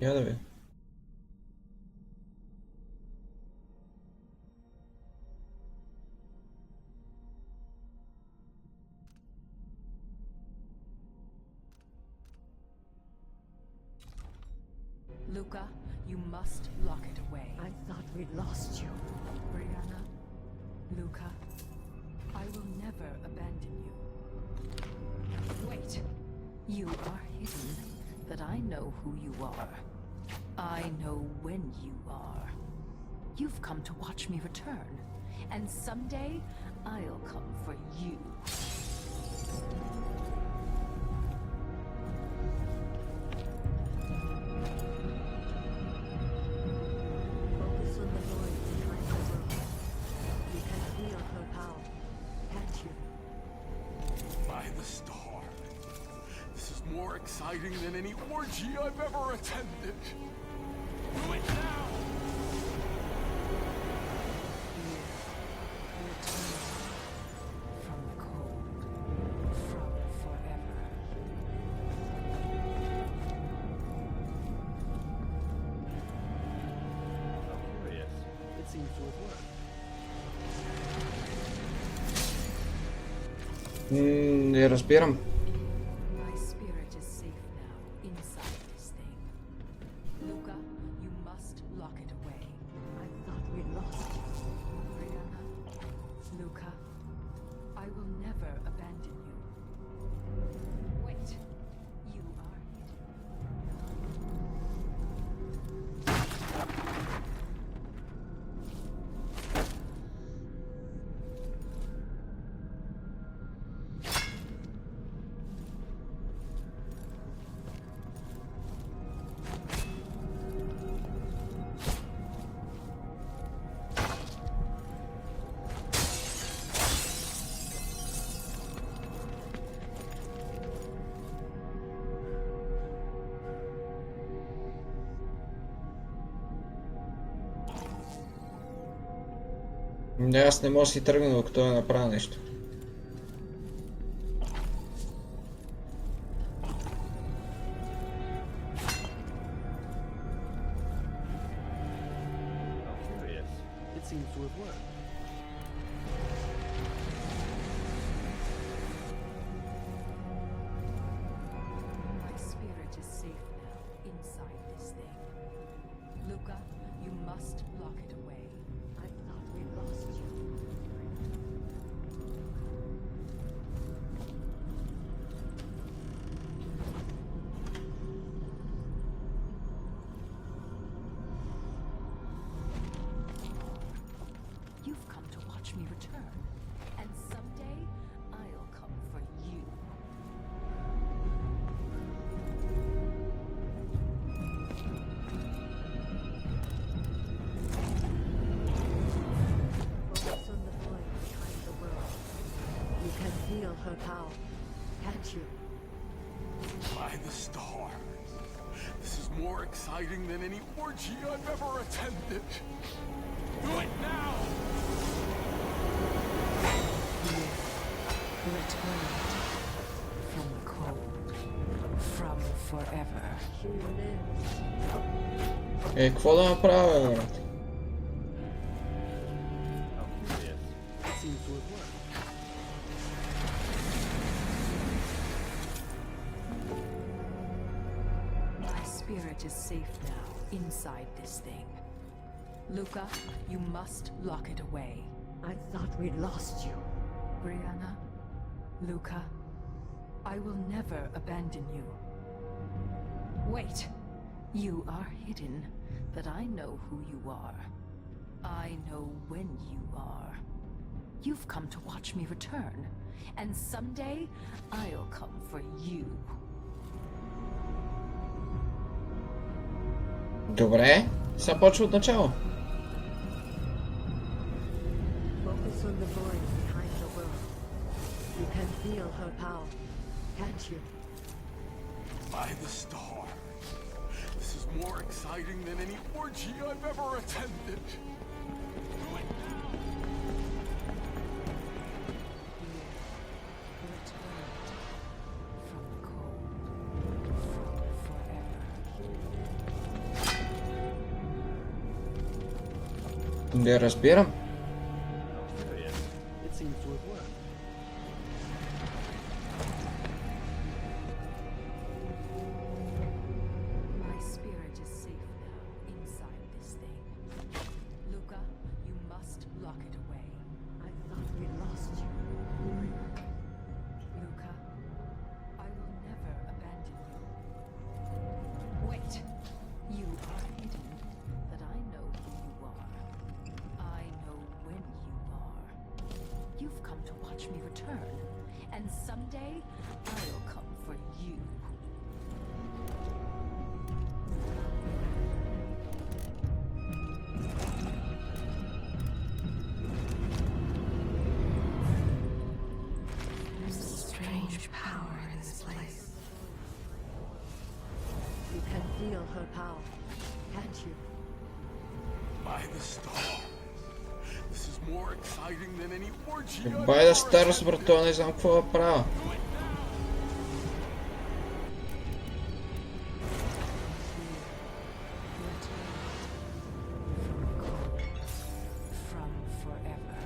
Я да видя. Luca, you must lock it away. I thought we'd lost you. Brianna, Luca, I will never abandon you. Wait, you are hidden, but I know who you are. I know when you are. You've come to watch me return, and someday I'll come for you. Focus on the void behind the world. You can feel her power, can't you? By the stars. This is more exciting than any orgy I've ever attended. Do it now! From the cold, from forever. How curious. It seems to have worked. Не разбирам. My spirit is safe now, inside this thing. Luca, you must lock it away. I thought we'd lost you. Brianna, Luca, I will never abandon you. Wait, you are hidden. Не, аз не мога да си тръгна, докато да направя нещо. How curious. It seems to have worked. My spirit is safe now, inside this thing. Luca, you must lock it away. I thought we'd lost you. watch me return. And someday, I'll come for you. Focus on the void behind the world. You can feel her power, can't you? By the stars. This is more exciting than any orgy I've ever attended. Do it now! Returned from the cold, from forever. She lives. Какво да направя, брат? Seems to have worked. My spirit is safe now, inside this thing. Luca, you must lock it away. I thought we'd lost you. Brianna, Luca, I will never abandon you. Wait! You are hidden, but I know who you are. I know when you are. You've come to watch me return, and someday I'll come for you. Добре, сега почва от начало. Focus on the void behind the world. You can feel her power, can't you? By the stars. This is more exciting than any orgy I've ever attended. Do it now! From the cold, from forever. Не разбирам. It seems to have worked. My spirit is safe now, inside this thing. Luca, you must lock it away. I thought we'd lost you. Luca, I will never abandon you. Wait! You are hidden, but I know who you are. I know when you are. You've come to watch me return, and someday I'll come for you. There's a strange power in this place. You can feel her power, can't you? By the stars. This is more exciting than any orgy I've Бай да ever старост, attended. брато, не знам какво да правя. Do it now! From forever.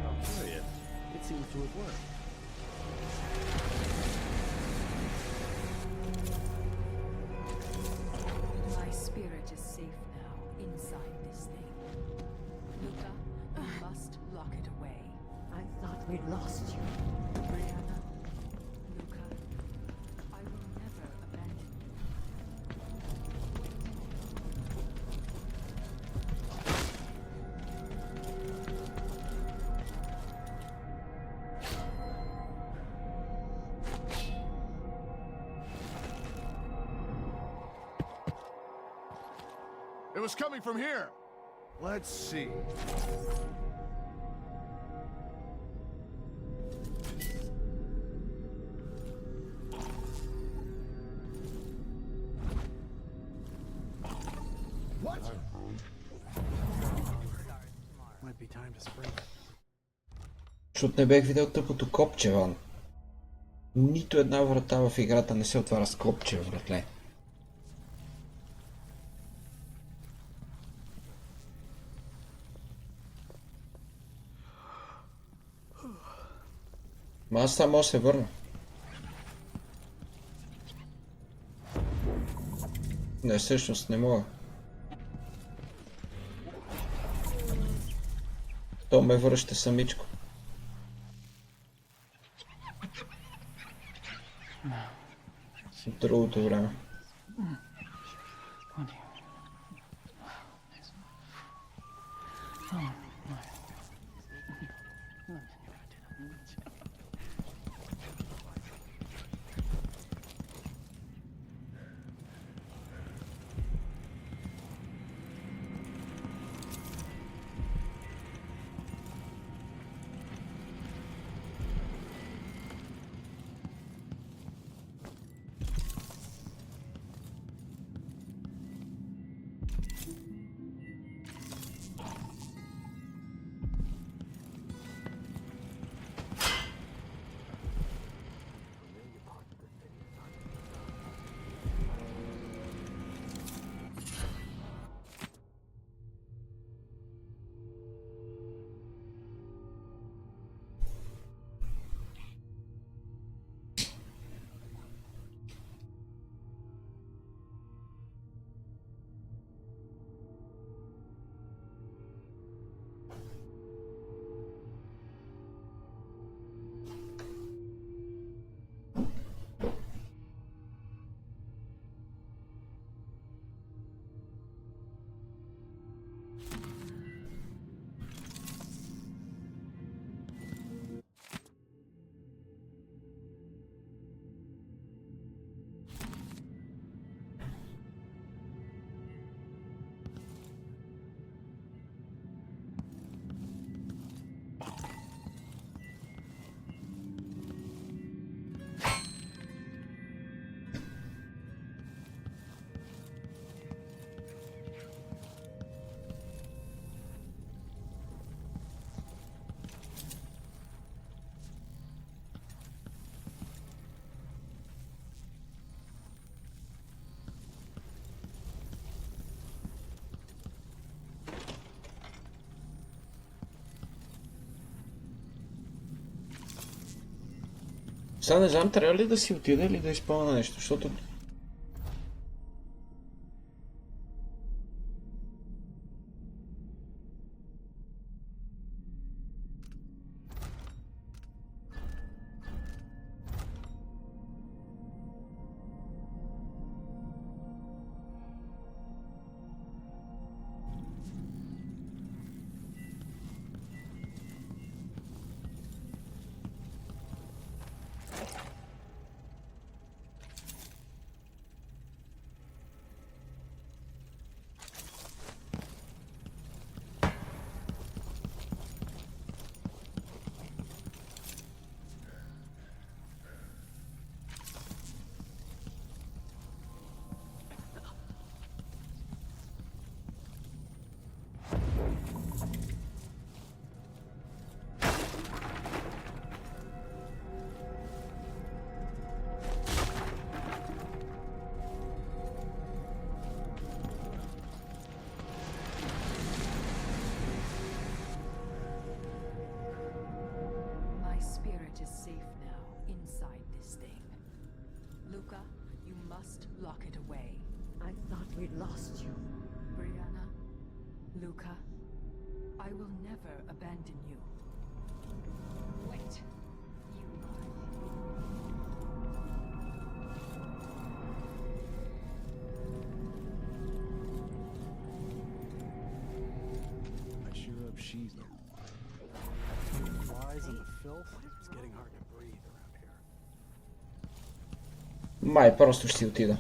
How curious. It seems to have worked. My spirit is safe now, inside this thing. Luca, you must lock it away. I thought we'd lost you. Brianna, Luca, I will never abandon you. It was coming from here. Let's see. What? Might be time to spring. Защото не бех видял тъпото копче, Ван. Нито една врата в играта не се отваря с копче, братле. Ма аз само мога да се върна. Не, всъщност не мога. То ме връща самичко. Другото време. What Сега не знам, трябва ли да си отида или да изпълня нещо, защото... My spirit is safe now, inside this thing. Luca, you must lock it away. I thought we'd lost you. Brianna, Luca, I will never abandon you. Wait. You I sure hope she's not. The flies and the filth, it's getting hard to breathe around here. Май, просто ще си отида.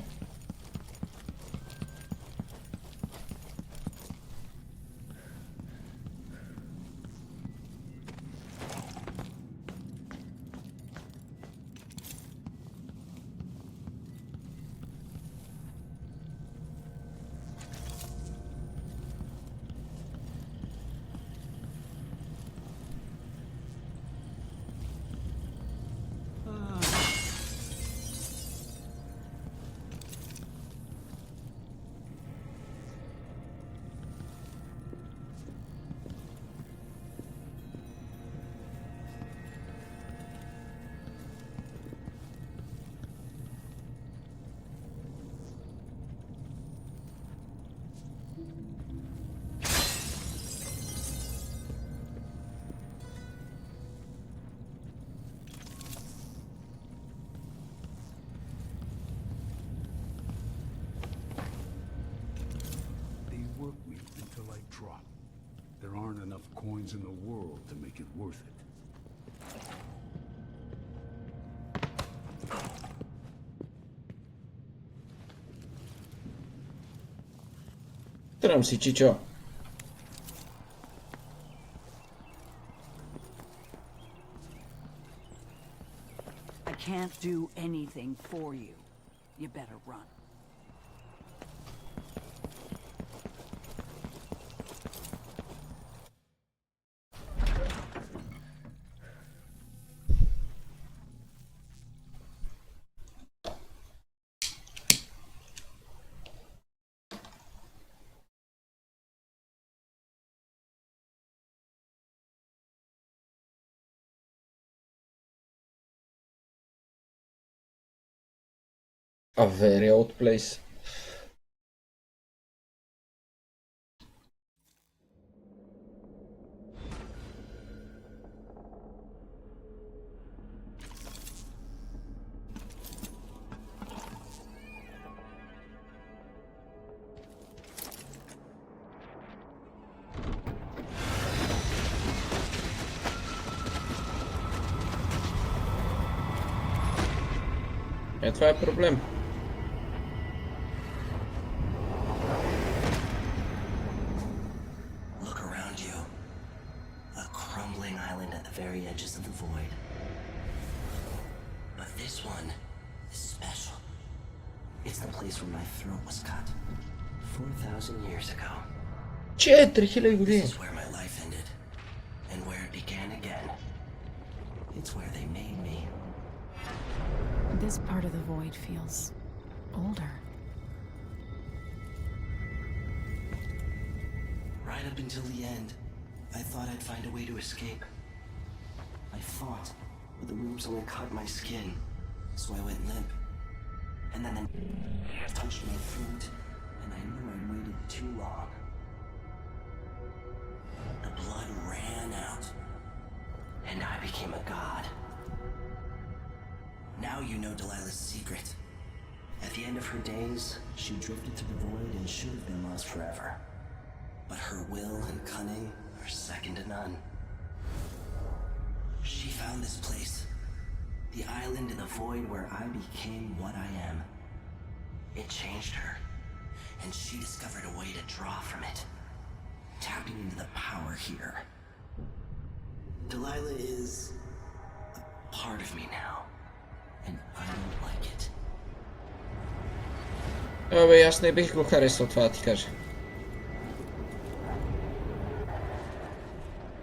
coins in the world to make it worth it. Trám si, či čo? I can't do anything for you. You better run. A very old place. Това е проблем. Look around you. A crumbling island at the very edges of the void. But this one is special. It's the place where my throat was cut 4,000 years ago. 4000 години. This is where my life ended. And where it began again. It's where they made me. This part of the void feels older. Right up until the end, I thought I'd find a way to escape. I fought, but the ropes only caught my skin, so I went limp. And then they touched my throat, and I knew I'd waited too long. The blood ran out, and I became a god. Now you know Delilah's secret. At the end of her days, she drifted through the void and should have been lost forever. But her will and cunning are second to none. She found this place, the island in the void where I became what I am. It changed her, and she discovered a way to draw from it, tapping into the power here. Delilah is a part of me now. And I don't like it. Абе, аз не бих го харесал това да ти кажа.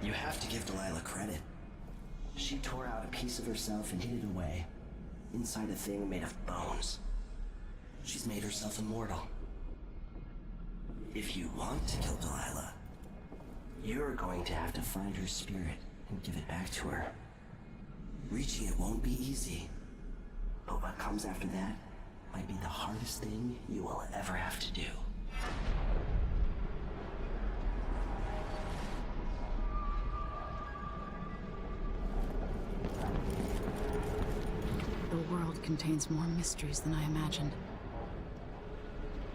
You have to give Delilah credit. She tore out a piece of herself and hid it away, inside a thing made of bones. She's made herself immortal. If you want to kill Delilah, you're going to have to find her spirit and give it back to her. Reaching it won't be easy. But what comes after that might be the hardest thing you will ever have to do. The world contains more mysteries than I imagined.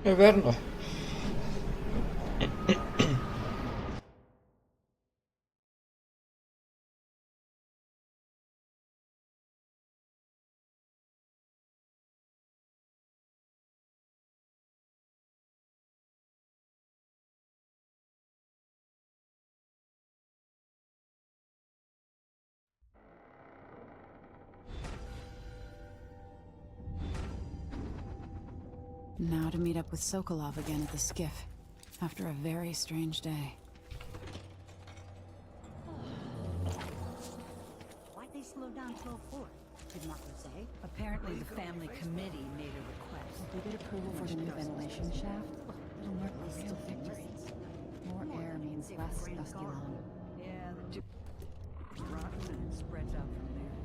È vero. Now to meet up with Sokolov again at the skiff, after a very strange day. Why'd they slow down to a fort? Did Marco say? Apparently the family committee made a request. Did we get approval for the new ventilation shaft? It'll mark a real victory. More air means less gusty lung. Yeah, the rotten and it spreads out from there.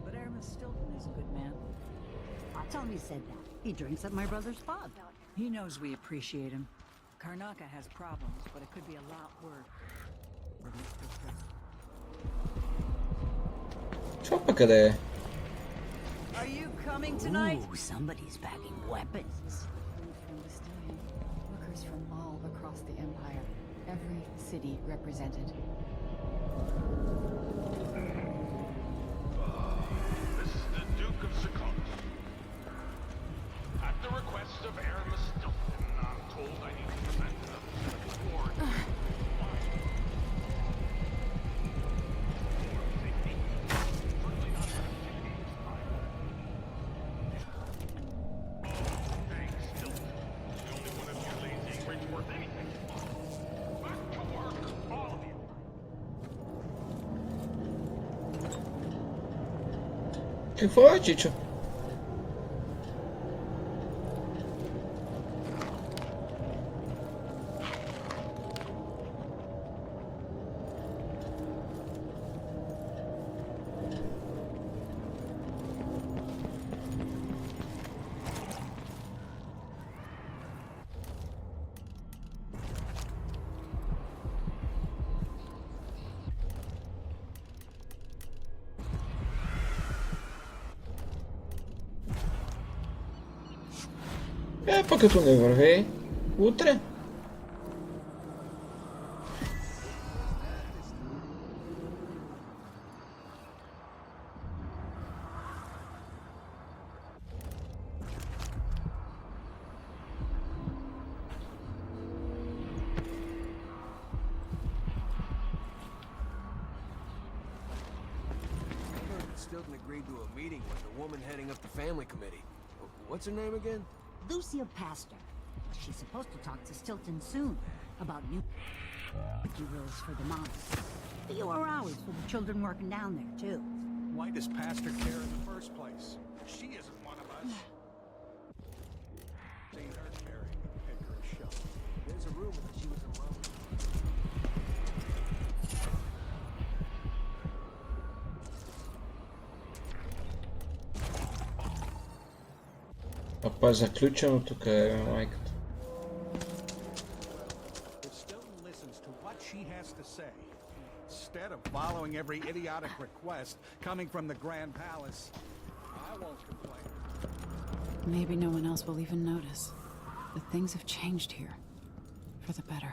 But Airman Stilton is a good man. I'll tell him you said that. He drinks at my brother's pub. He knows we appreciate him. Karnaka has problems, but it could be a lot worse. Чопа къде е? Are you coming tonight? Ooh, somebody's packing weapons. From Bastillion, workers from all across the Empire. Every city represented. This is the Duke of Secundus. At the request of Aramis Stilton, I'm told I need to present a award. Que foi, Tito? Пък като не върви, утре. Stilton agreed to a meeting with the woman heading up the family committee. What's her name again? Lucia Pastor. She's supposed to talk to Stilton soon about new rules for the moms. Fewer hours for the children working down there, too. Why does Pastor care in the first place? She isn't one of us. Seen her carrying a pick or a shovel. There's a rumor that she was in love with him. Папа е заключено тук е майката. If Stilton listens to what she has to say, instead of following every idiotic request coming from the Grand Palace, I won't complain. Maybe no one else will even notice. But things have changed here. For the better.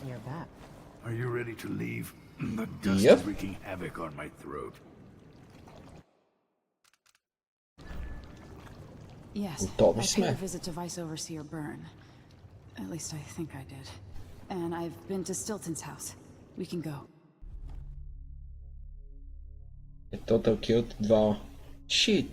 You're back. Are you ready to leave? The dust is wreaking havoc on my throat. Yes, I paid a visit to Vice Overseer Byrne. At least I think I did. And I've been to Stilton's house. We can go. A total killed 2. Shit.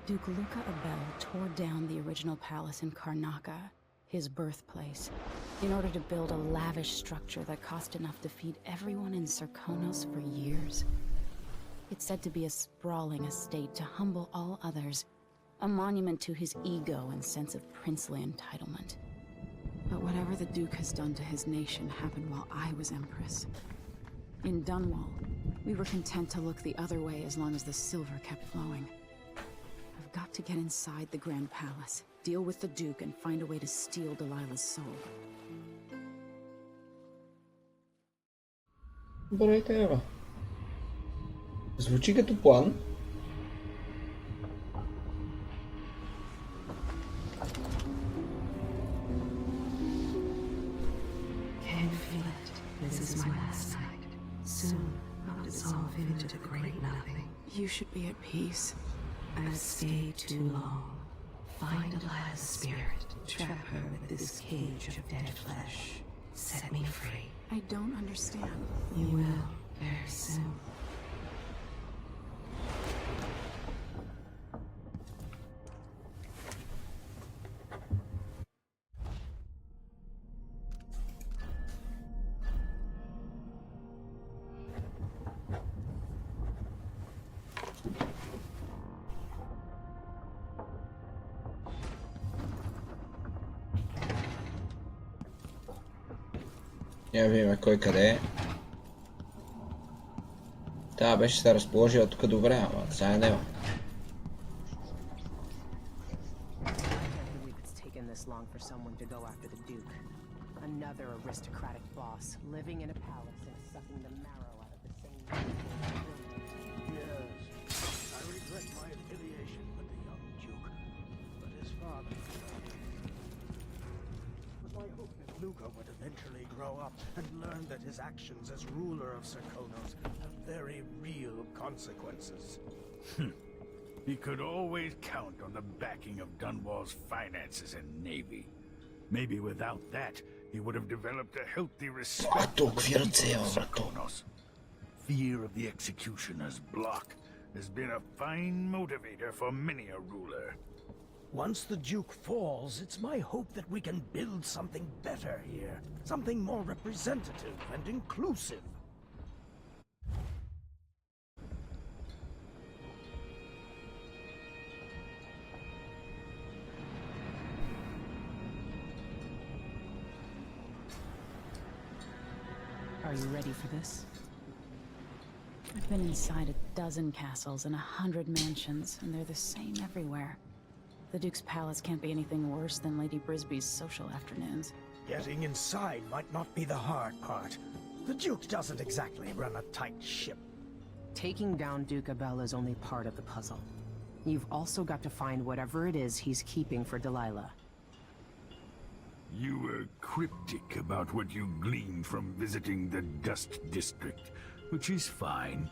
Duke Luca Abel tore down the original palace in Karnaca, his birthplace, in order to build a lavish structure that cost enough to feed everyone in Serkonos for years. It's said to be a sprawling estate to humble all others, a monument to his ego and sense of princely entitlement. But whatever the Duke has done to his nation happened while I was Empress. In Dunwall, we were content to look the other way as long as the silver kept flowing. I've got to get inside the Grand Palace, deal with the Duke, and find a way to steal Delilah's soul. Добре, Ева. Звучи като план. Can feel it. This is my last night. Soon I'll dissolve into the great nothing. You should be at peace. I've stayed too long. Find Delilah's spirit. Trap her with this cage of dead flesh. Set me free. I don't understand. You will, very soon. Я видим кой къде е. Тя беше се разположила тук добре, ама сега няма. Long for someone to go after the Duke. Another aristocratic boss living in a palace and sucking the marrow out of the same. Yes, I regret my affiliation with the young Duke, but his father. I hope that Luca would eventually grow up and learn that his actions as ruler of Serkonos have very real consequences. He could always count on the backing of Dunwall's finances and navy. Maybe without that, he would have developed a healthy respect for Serkonos. Fear of the executioner's block has been a fine motivator for many a ruler. Once the Duke falls, it's my hope that we can build something better here. Something more representative and inclusive. Are you ready for this? I've been inside a dozen castles and 100 mansions, and they're the same everywhere. The Duke's palace can't be anything worse than Lady Brisby's social afternoons. Getting inside might not be the hard part. The Duke doesn't exactly run a tight ship. Taking down Duke Abel is only part of the puzzle. You've also got to find whatever it is he's keeping for Delilah. You were cryptic about what you gleaned from visiting the Dust District, which is fine.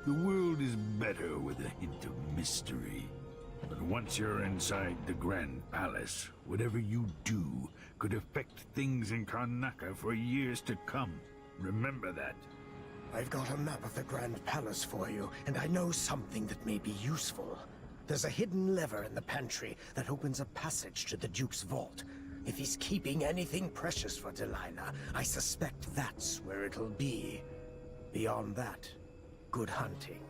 The world is better with a hint of mystery. But once you're inside the Grand Palace, whatever you do could affect things in Karnaca for years to come. Remember that. I've got a map of the Grand Palace for you, and I know something that may be useful. There's a hidden lever in the pantry that opens a passage to the Duke's vault. If he's keeping anything precious for Delilah, I suspect that's where it'll be. Beyond that, good hunting.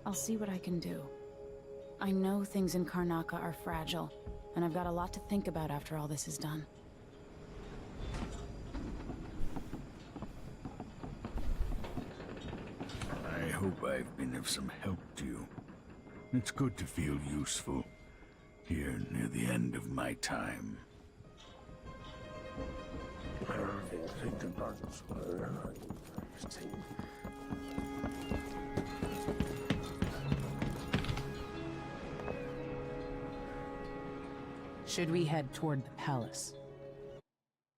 I'll see what I can do. I know things in Karnaca are fragile, and I've got a lot to think about after all this is done. I hope I've been of some help to you. It's good to feel useful, here near the end of my time. Should we head toward the palace?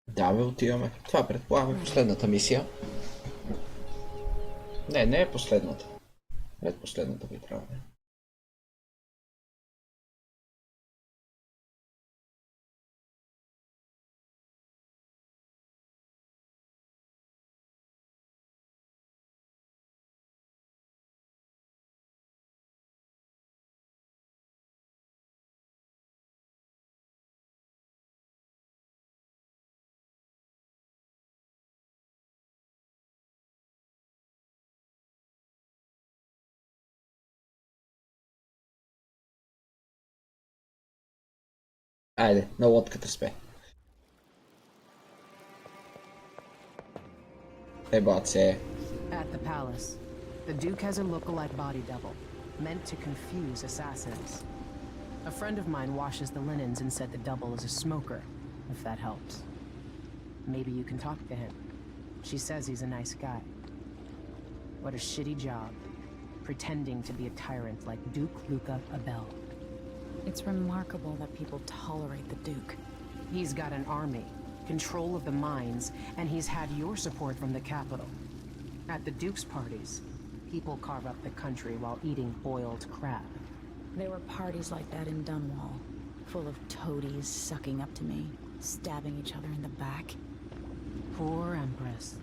Да, бе, отиваме. Това предполагаме последната мисия. Не е последната. Предпоследната би трябвало. Айде, на лодката спе. Баце. At the palace, the Duke has a look-alike body double, meant to confuse assassins. A friend of mine washes the linens and said the double is a smoker, if that helps. Maybe you can talk to him. She says he's a nice guy. What a shitty job, pretending to be a tyrant like Duke Luca Abel. It's remarkable that people tolerate the Duke. He's got an army, control of the mines, and he's had your support from the capital. At the Duke's parties, people carve up the country while eating boiled crab. There were parties like that in Dunwall, full of toadies sucking up to me, stabbing each other in the back. Poor Empress.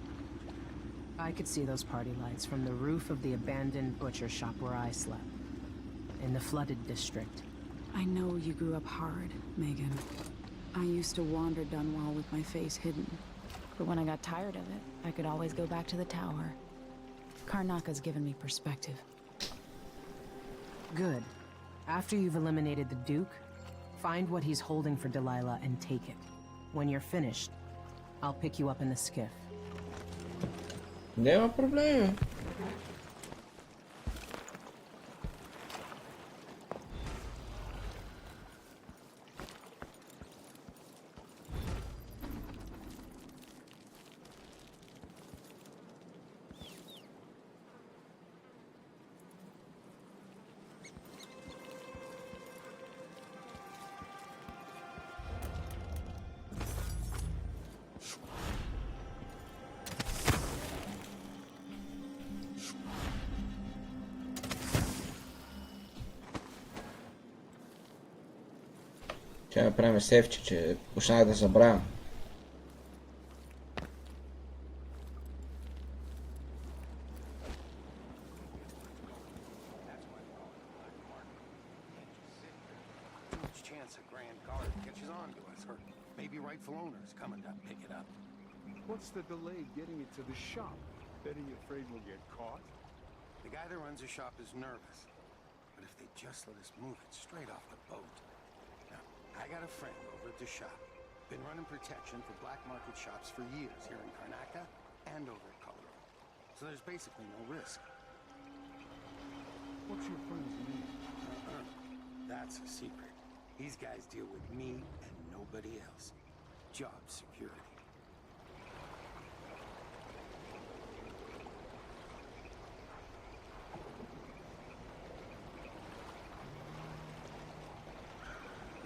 I could see those party lights from the roof of the abandoned butcher shop where I slept, in the flooded district. I know you grew up hard, Megan. I used to wander Dunwall with my face hidden. But when I got tired of it, I could always go back to the tower. Karnaca's given me perspective. Good. After you've eliminated the Duke, find what he's holding for Delilah and take it. When you're finished, I'll pick you up in the skiff. Няма проблеми. Ще направим сейфче, че почнах да забравям. Much chance a Grand Guard catches on to us, or maybe rightful owners coming to pick it up. What's the delay getting it to the shop? Betty afraid we'll get caught? The guy that runs the shop is nervous, but if they just let us move it straight off the boat. Now, I got a friend over at the shop. Been running protection for black market shops for years here in Karnaca and over at Colorado. So there's basically no risk. What's your friend's name? That's a secret. These guys deal with me and nobody else. Job security.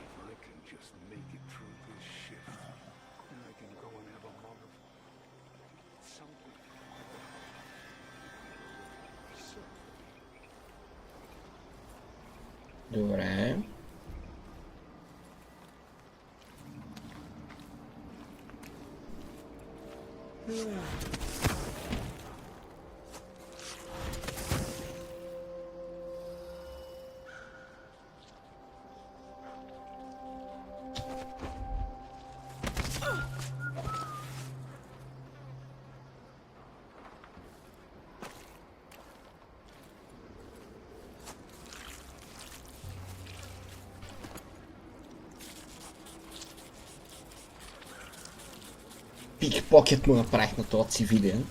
If I can just make it through this shift, then I can go and have a mug of something. Добре. Пикпокет му направих на този цивилен.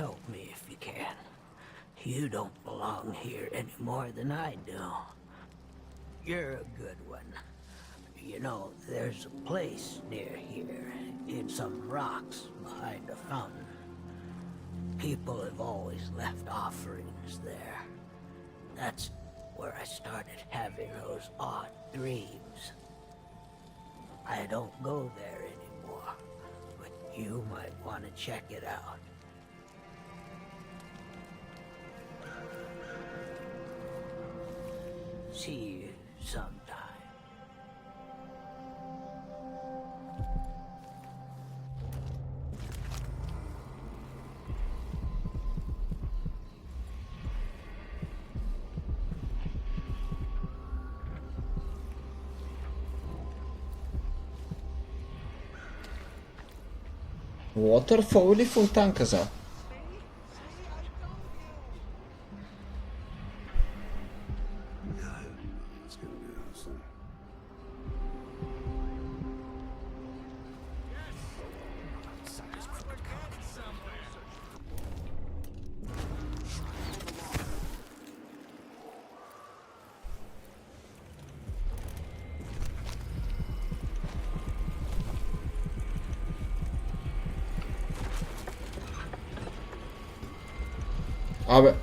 Help me if you can. You don't belong here any more than I do. You're a good one. You know, there's a place near here, in some rocks behind a fountain. People have always left offerings there. That's where I started having those odd dreams. I don't go there anymore, but you might want to check it out. See you sometime. Waterfall или фонтан каза? Абе.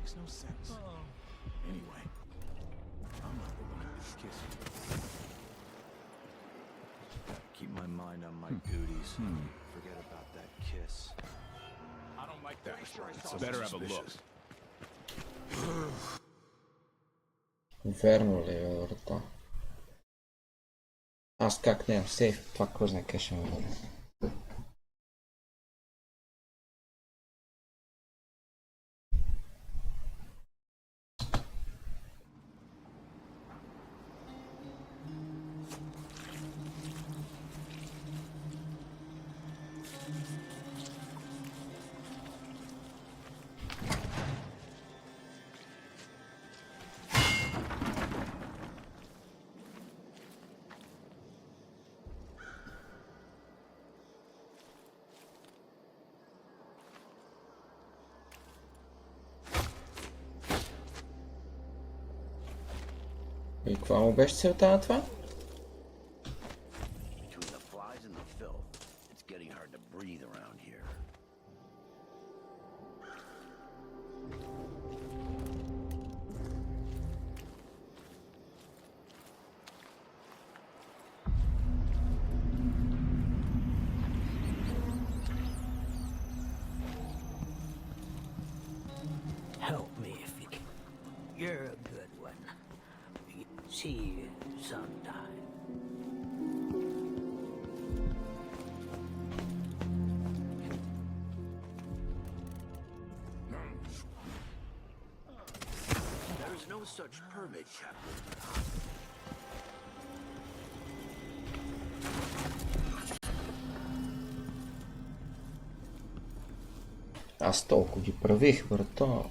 makes no sense. Anyway, I'm not the look at this kiss. Keep my mind on my duties. Forget about that kiss. I don't like that response. Better have a look. Inferno leorta. Azt kaknem, safe pakkoznak kesemben. И каква му беше целта на това? Between the flies and the filth, it's getting hard to breathe around here. Help me if you can. You're a good one. See you sometime. There's no such permit, Captain. Аз толкова ги правих, брато.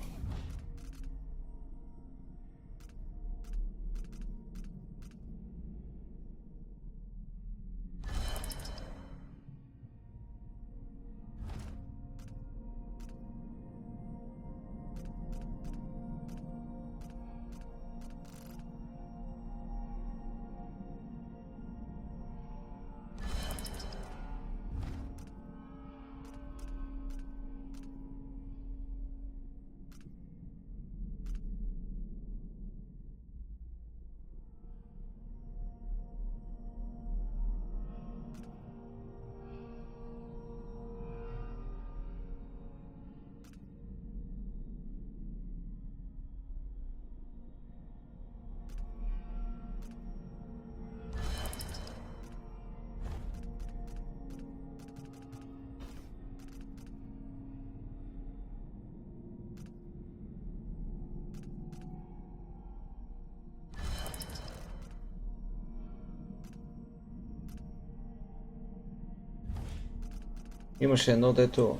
Имаше едно, дето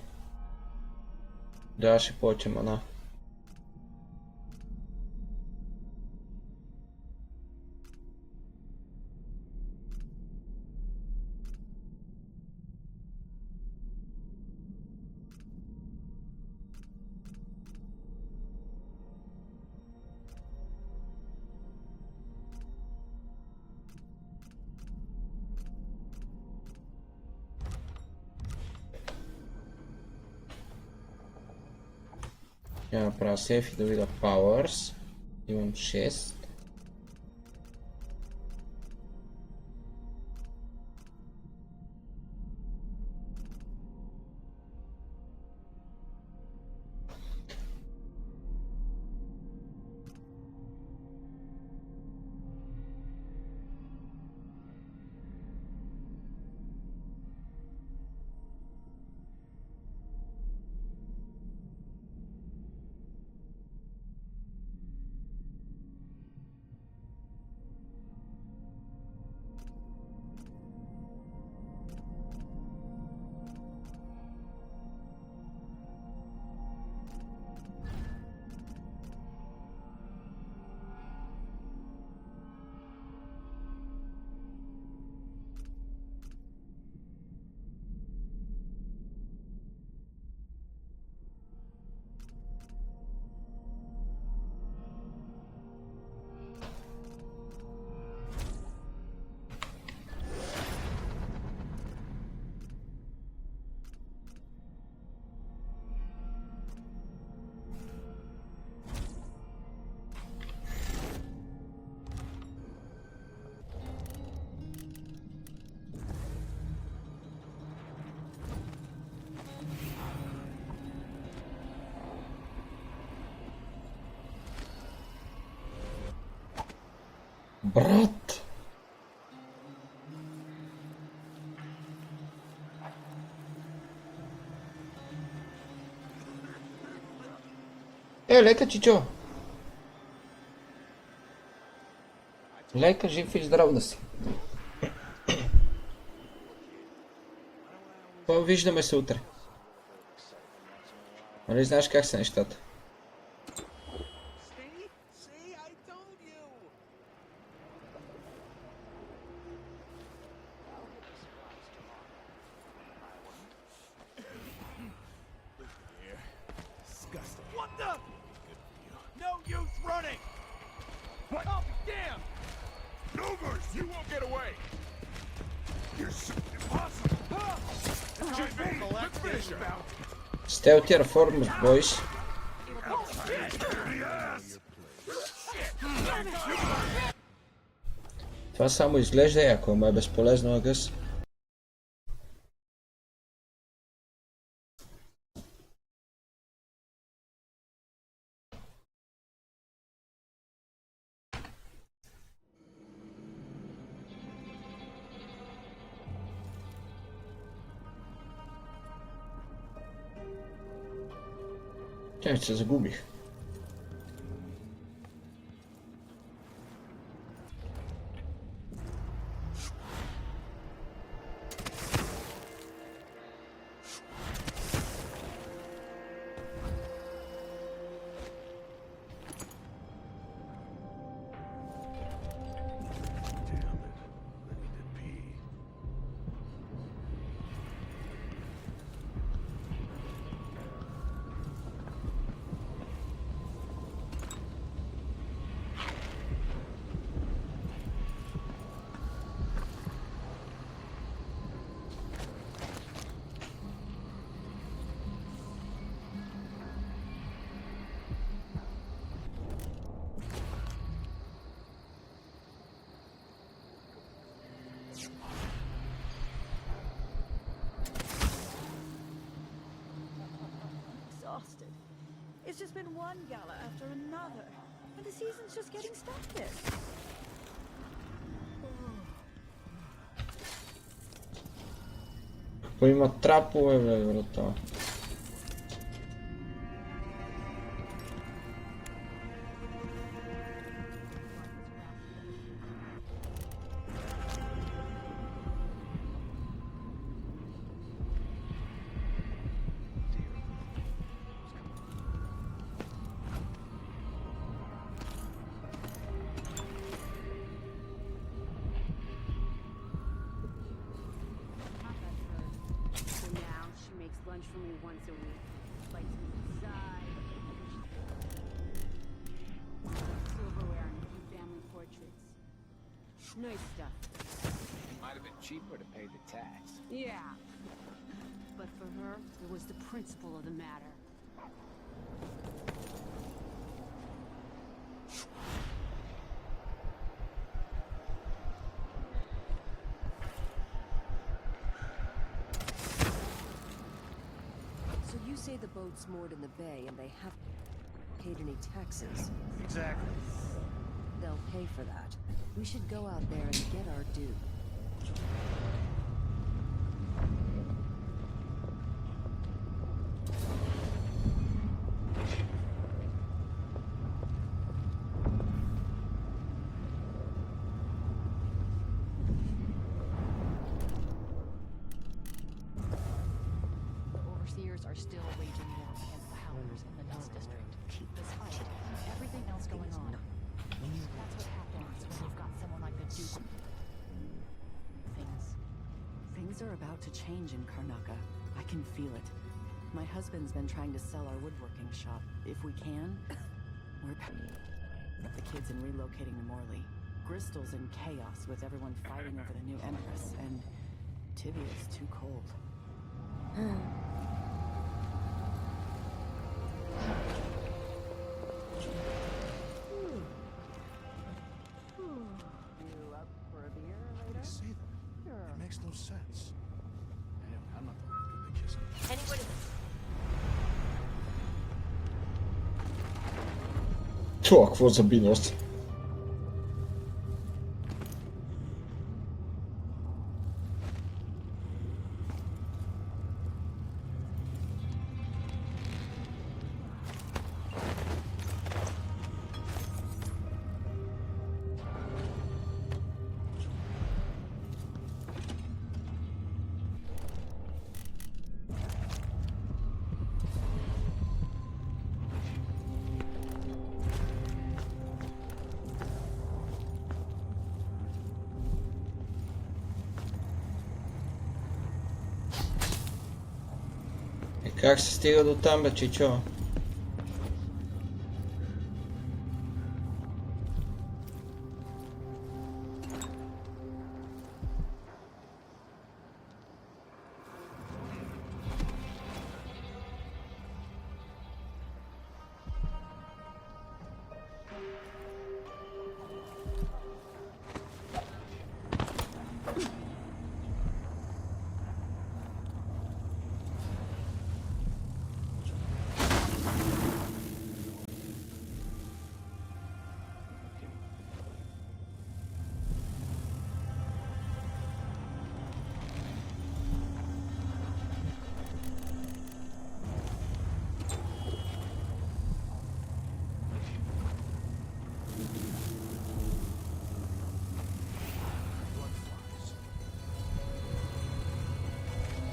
даваше повече мана. Я направя сейф и да видя Powers. Имам 6. Брат! Лека, чичо! Лека, жив и здрав да си. Виждаме се утре. Нали знаеш как са нещата? What the? No use running! What? Oh, damn! Movers! You won't get away! You're so impossible! Let's finish her! Stealthy reforms, boys. Това само изглежда яко, ама е безполезно, агъс. Чай, се загубих. Exhausted. It's just been one gala after another, and the season's just getting started. Какво има трапове, бе, брата? Lunch for me once a week. Bites me inside. Silverware and a few family portraits. Nice stuff. Might have been cheaper to pay the tax. Yeah. But for her, it was the principle of the matter. Say the boat's moored in the bay and they haven't paid any taxes. Exactly. They'll pay for that. We should go out there and get our due. Are still waging war against the Howlers in the Dust District. Despite everything else going on, that's what happens when you've got someone like the Duke. Things are about to change in Karnaca. I can feel it. My husband's been trying to sell our woodworking shop. If we can, we're the kids and relocating to Morley. Bristol's in chaos with everyone fighting over the new Empress, and Tivia's too cold. You up for a beer later? See them. Sure. It makes no sense. Damn, I'm not the one who did the kissing. Anybody? Čo, какво за биност? Как се стига до там, бе, чичо?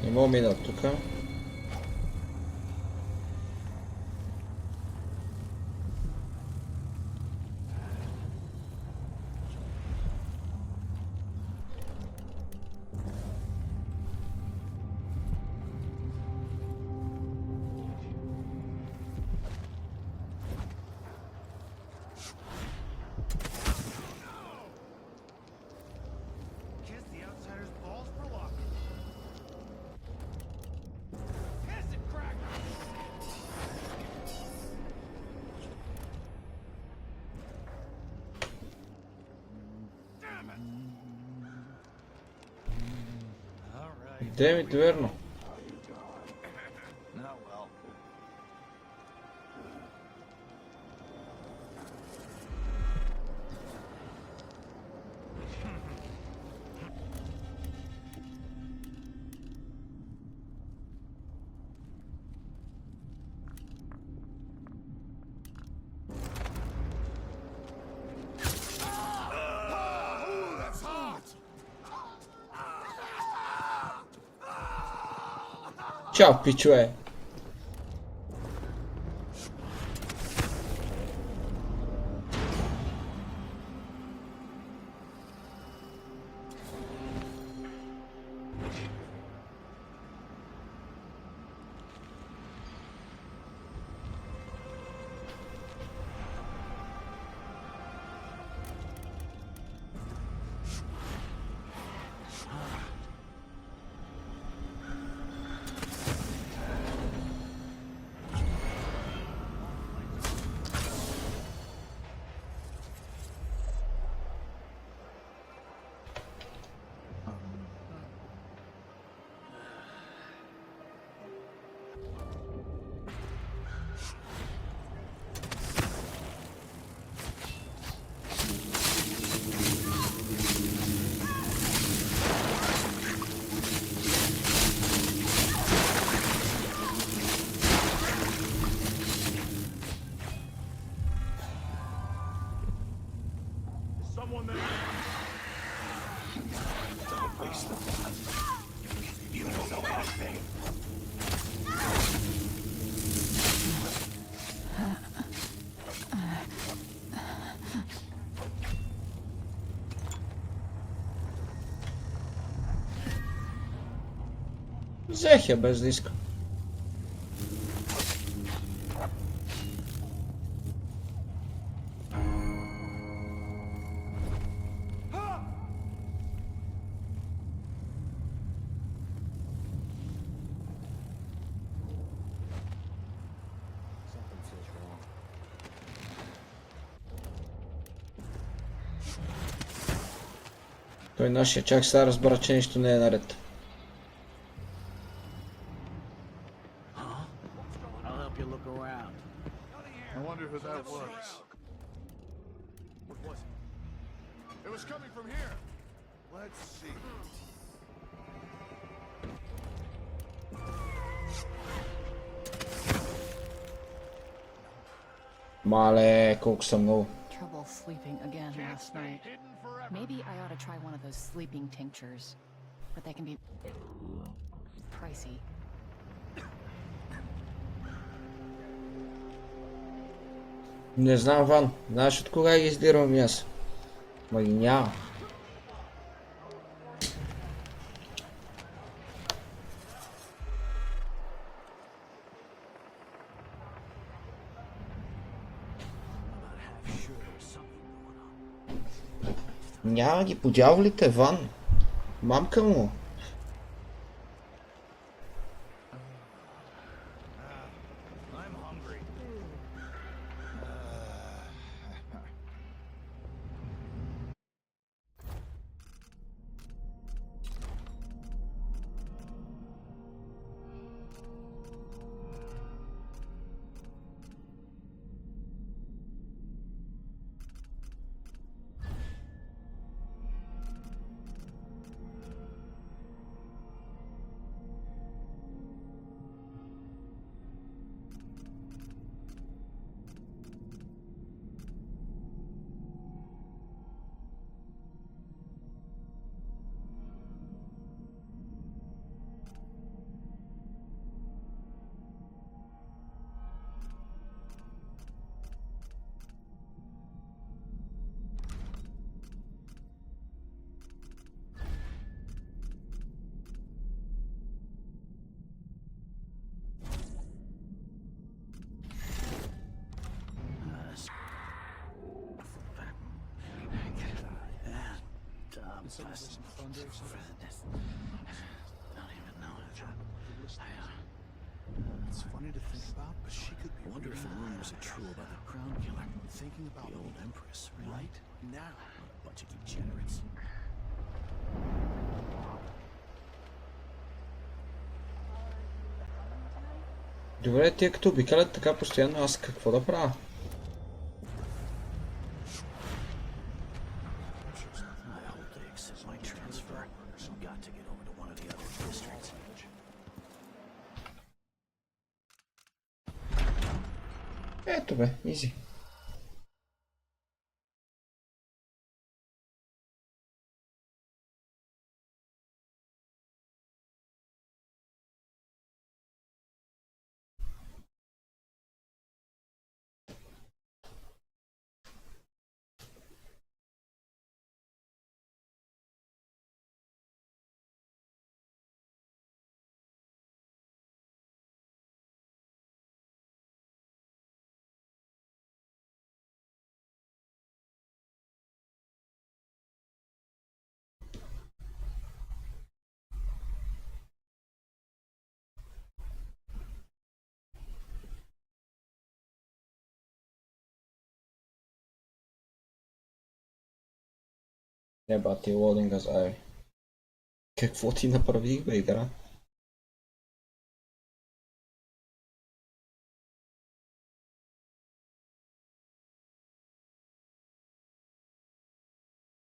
Не мога мина от тук. Kiss the outsider's balls for luck. Kiss it, crack! Damn it! All right. Демит, верно. Not well. Ooh, that's hot! Чао, пичове. Someone there. Don't waste the blood. You don't know anything. Взех я без диска. Something feels wrong. Той нашия чак сега разбра, че нещо не е наред. I'll help you look around. I wonder who that was. What was it? It was coming from here. Let's see. Мале, колко съм много. Trouble sleeping again last night. Maybe I ought to try one of those sleeping tinctures. But they can be pricey. Не знам, Ван. Знаеш от кога ги издирвам и аз? Ма ги няма. Няма ги, по дяволите, Ван. Мамка му. It's funny to think about, but she could be. I wonder if the rumors are true about the crown killer. Thinking about the old empress, right now. A bunch of degenerates. Добре, тия като обикалят така постоянно, аз какво да правя? Ето бе, изи. Еба ти лодинга заеби. Какво ти направих бе, игра?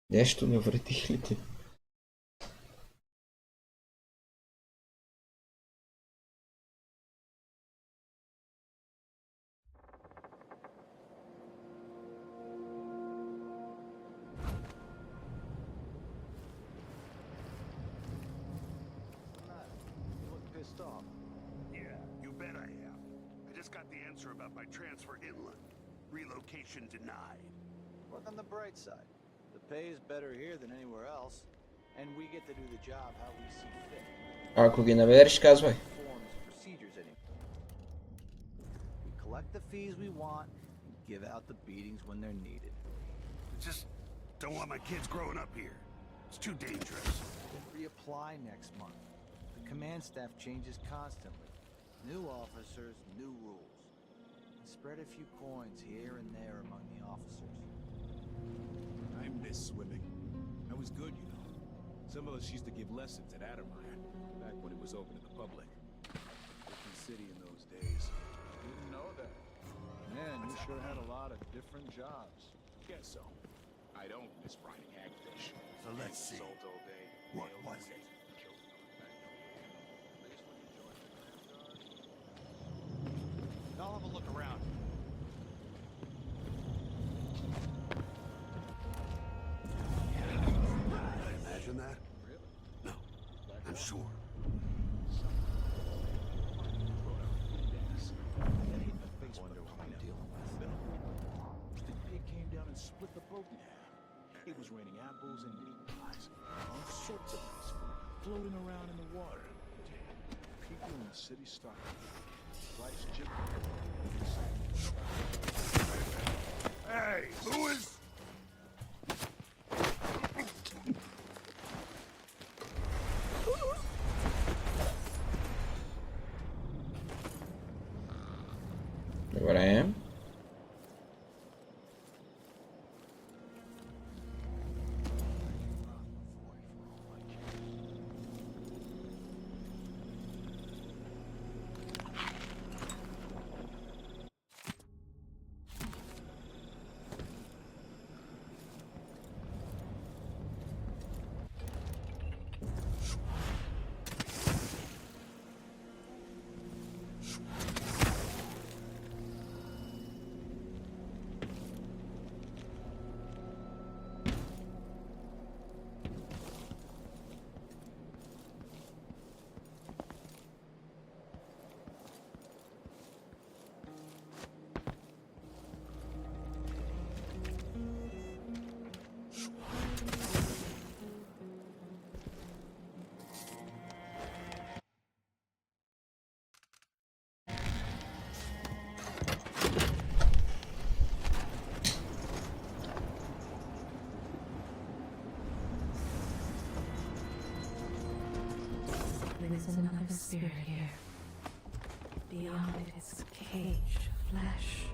Нещо навредих ли ти? Yeah, you bet I am. I just got the answer about my transfer inland. Relocation denied. Look on the bright side. The pay is better here than anywhere else, and we get to do the job how we see fit. Ако ги намериш, казвай. Procedures anymore. We collect the fees we want and give out the beatings when they're needed. I just don't want my kids growing up here. It's too dangerous. We'll reapply next month. The command staff changes constantly. New officers, new rules. And spread a few coins here and there among the officers. I miss swimming. That was good, you know. Some of us used to give lessons at Addermeyer, back when it was open to the public. Different city in those days. Didn't know that. Man, you sure had a lot of different jobs. Guess so. I don't miss riding hagfish. So let's see. What was it? I'll have a look around. I imagine that? Really? No, I'm sure. Wonder what I'm dealing with. It came down and split the boat in half. It was raining apples and meat pies. All sorts of nice food floating around in the water. People in the city starving. Rice chip. Hey, Lewis! is another spirit here. Beyond its cage of flesh.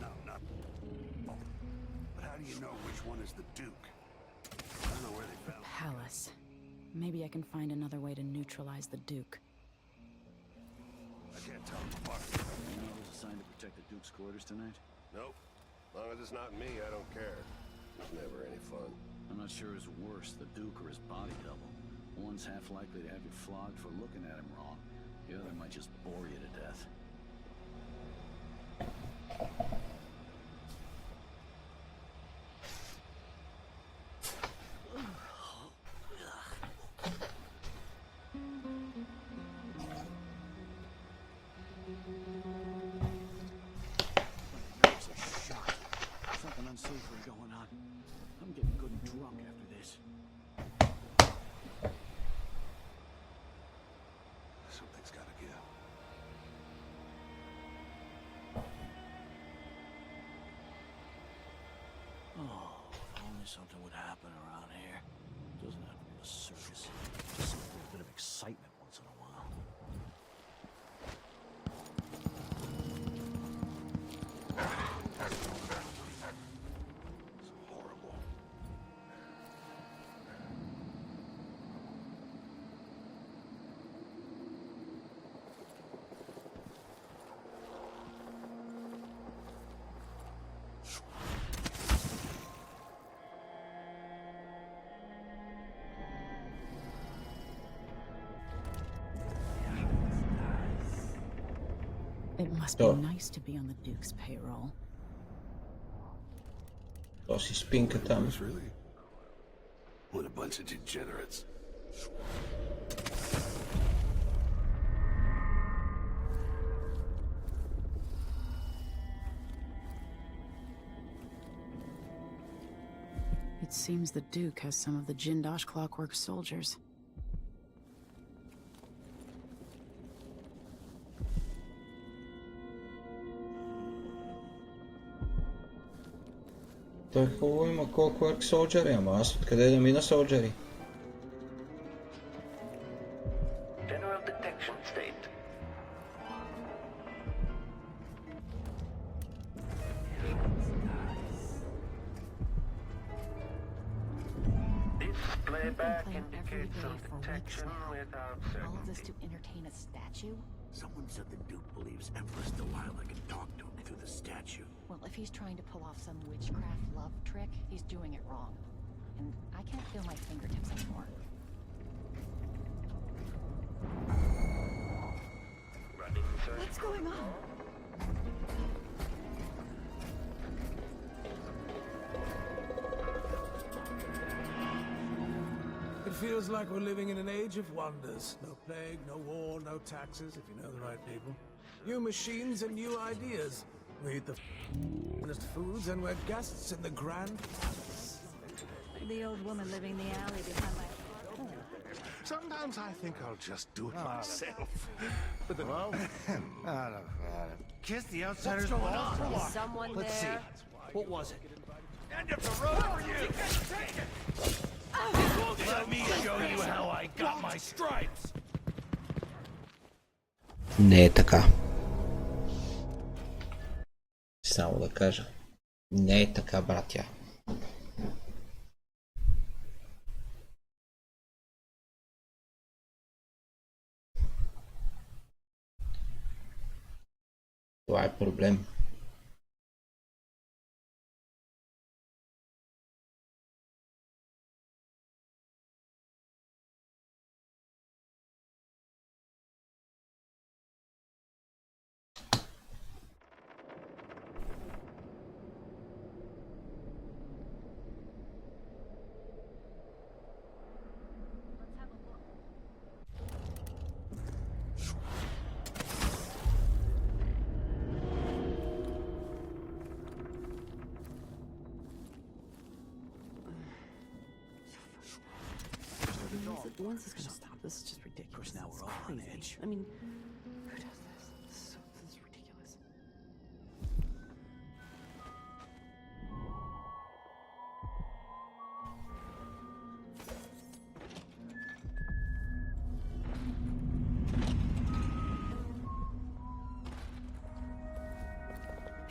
No, not. Oh. But how do you know which one is the Duke? I don't know where they found him. Palace. Maybe I can find another way to neutralize the Duke. I can't tell them apart. You know who's assigned to protect the Duke's quarters tonight? Nope. As long as it's not me, I don't care. It's never any fun. I'm not sure who's worse, the Duke or his body double. One's half likely to have you flogged for looking at him wrong. The other might just bore you to death. Something unsavory going on. I'm getting good and drunk after this. Something's gotta give. Oh, if only something would happen around here. Doesn't have to be a circus. Just a little bit of excitement once in a while. It's horrible. It must be nice to be on the Duke's payroll. Zoals die spinken dan. Really? What a bunch of degenerates. It seems the Duke has some of the Jindosh Clockwork soldiers. Той хубаво има Clockwork Soldier, ама аз откъде да мина солджери? General detection state. Playback indicates some detection without All of this certainty. to entertain a statue? Someone said the Duke believes Empress Delilah can talk to him through the statue. Well, if he's trying to pull off some witchcraft love trick, he's doing it wrong. And I can't feel my fingertips anymore. Running search What's going on? It feels like we're living in an age of wonders. No plague, no war, no taxes, if you know the right people. New machines and new ideas. We eat the finest foods and we're guests in the Grand Palace. The old woman living the alley behind my... Sometimes I think I'll just do it myself. But then, Kiss the outsiders. What's going on? for Is what? someone Let's there? see. What was it? End of the road for you! Let me show you how I got my stripes. Не е така. Само да кажа. Не е така, братя. Това е проблем. When's this gonna stop? This is just ridiculous. Of course, now It's we're all on crazy. edge. I mean, who does this? This is ridiculous.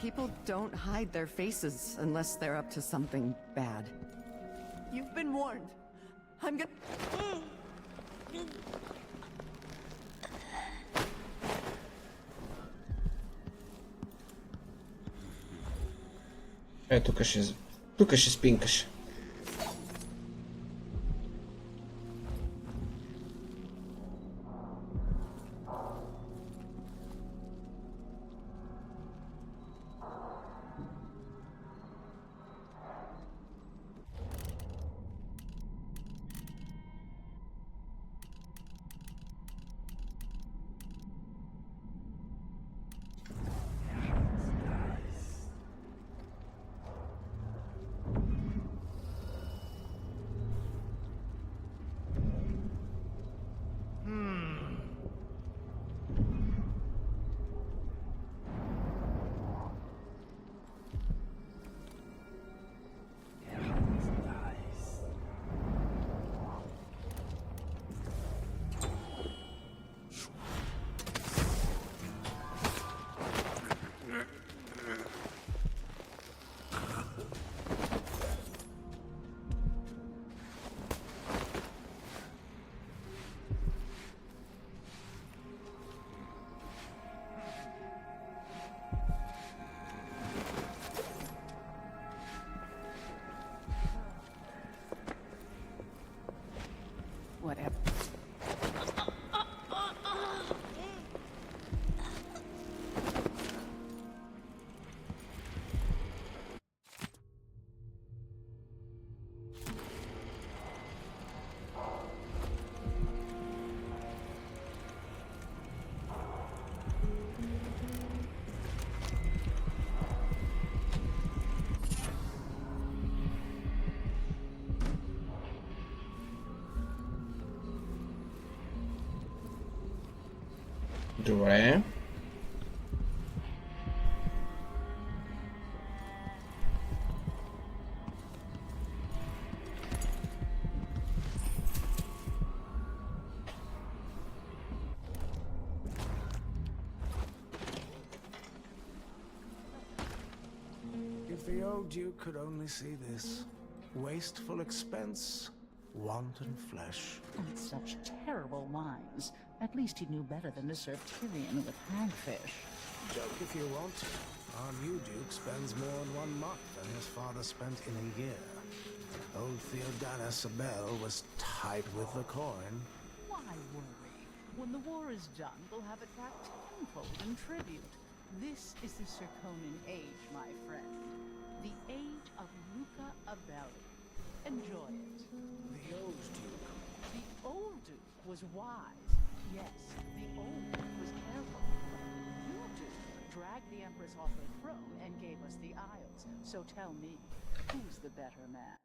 People don't hide their faces unless they're up to something bad. You've been warned. I'm gonna... Тук ще спинкаш. Whatever. Добре. If the old Duke could only see this. Wasteful expense, wanton flesh. And such terrible wines. At least he knew better than to serve Tyrion with hagfish. Joke if you want to. Our new Duke spends more in 1 month than his father spent in a year. Old Theodanis Abel was tight with the coin. Why worry? When the war is done, we'll have it back tenfold in tribute. This is the Circonan age, my friend. The age of Luca Abeli. Enjoy it. The old Duke. The old Duke was wise. Yes, the old Duke was careful. The new Duke dragged the Empress off her throne and gave us the Isles. So tell me, who's the better man?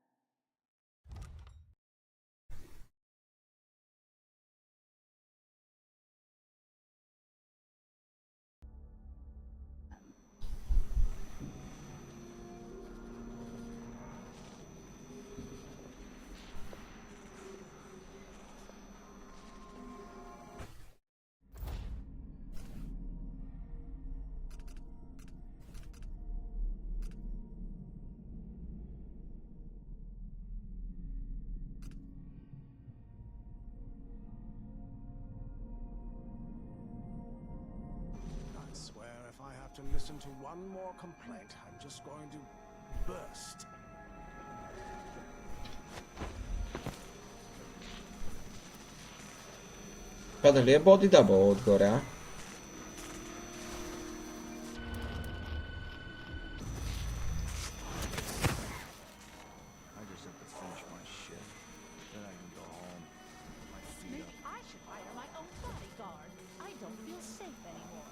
I swear if I have to listen to one more complaint, I'm just going to burst. Това дали е боди дабъл отгоре, а? I just have to finish my shift. Then I can go home. Put my feet Maybe up. I should hire my own bodyguard. I don't feel safe anymore.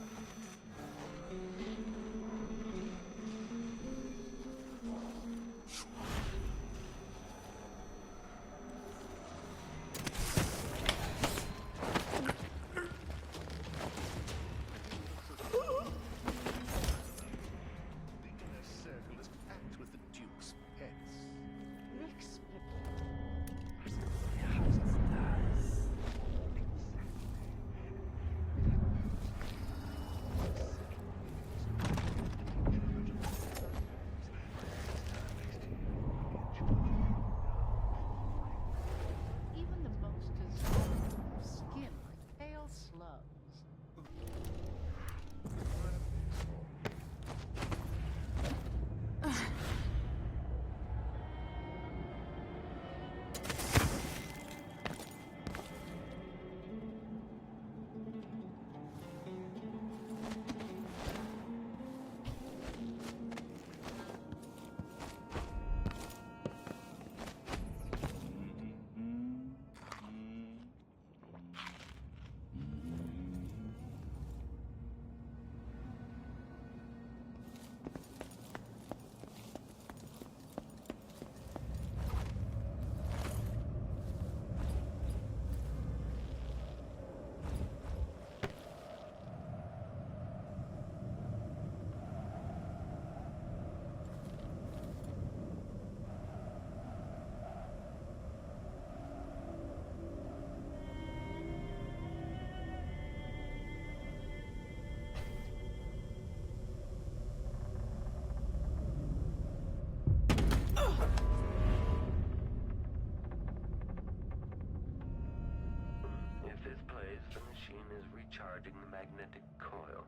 discharging the magnetic coil.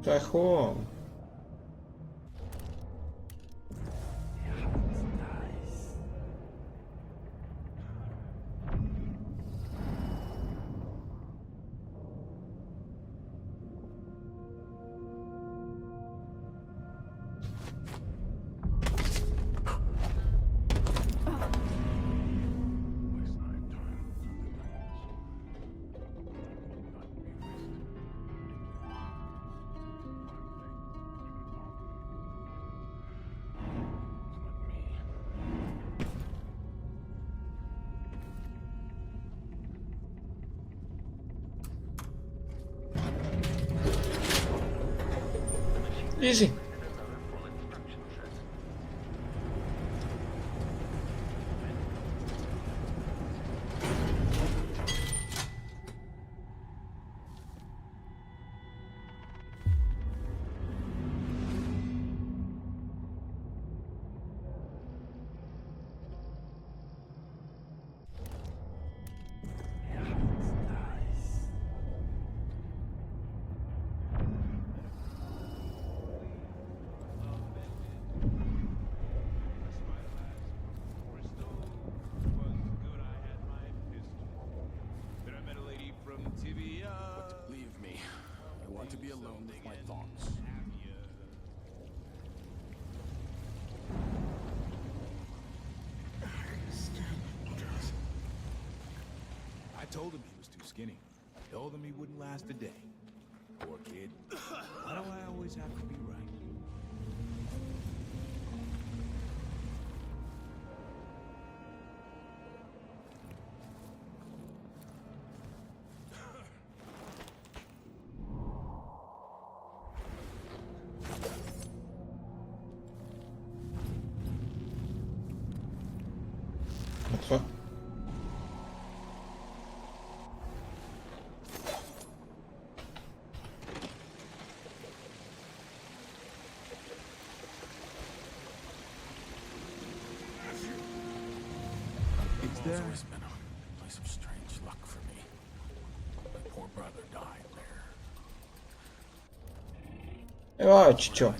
Това е хубаво. Easy. Leave me. I want to be alone with my thoughts. I told him he was too skinny. Told him he wouldn't last a day. Poor kid. Why do I always have to be right? Това. There's always been a place of strange luck for me. My poor brother died there. Ела, чичо.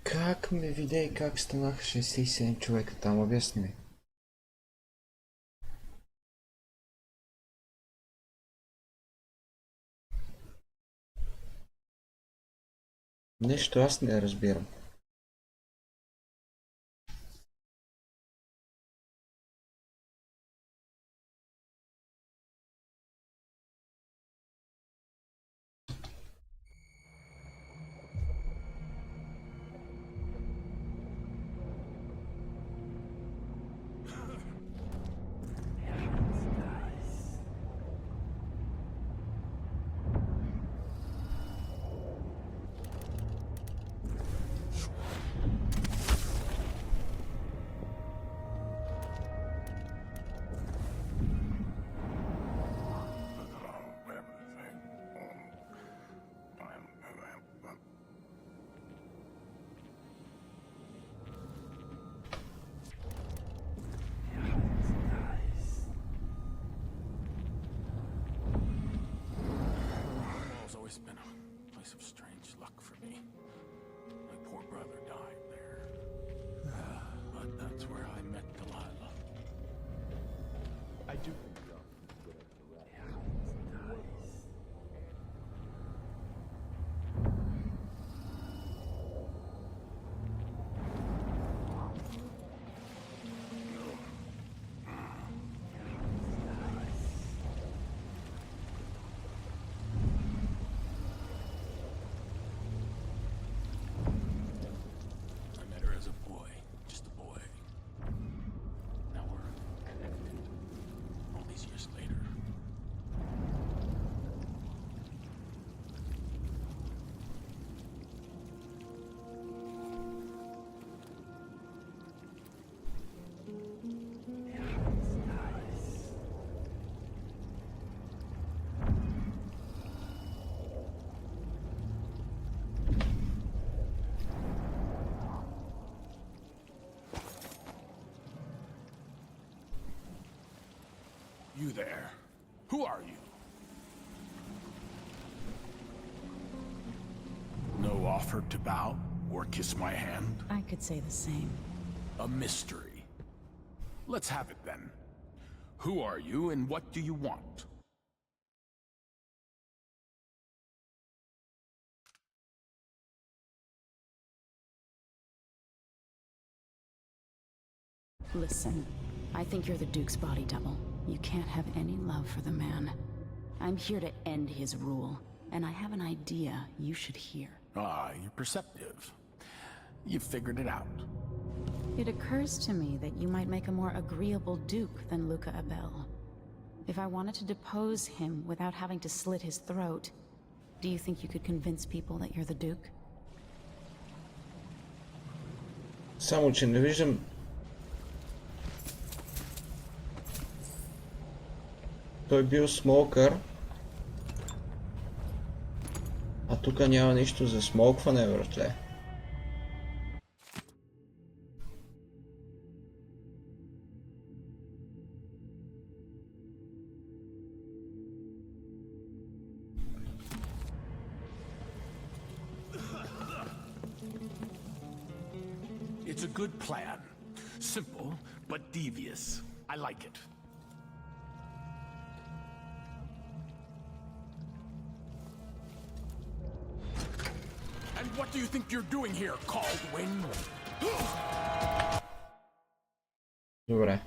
Как ме видя и как станаха 67 човека там, обясни ми. Нещо аз не разбирам. Always been a place of strange luck for me. My poor brother died there. But that's where I met Delilah. I do think we ought to consider the rest. Who are you? No offer to bow or kiss my hand? I could say the same. A mystery. Let's have it then. Who are you and what do you want? Listen, I think you're the Duke's body double. You can't have any love for the man. I'm here to end his rule, and I have an idea you should hear. Ah, you're perceptive. You've figured it out. It occurs to me that you might make a more agreeable Duke than Luca Abel. If I wanted to depose him without having to slit his throat, do you think you could convince people that you're the Duke? Само че не виждам. Той бил смокър. А тук няма нищо за смокване, братле. It's a good plan. Simple, but devious. I like it. And what do you think you're doing here, Caldwin? Добре.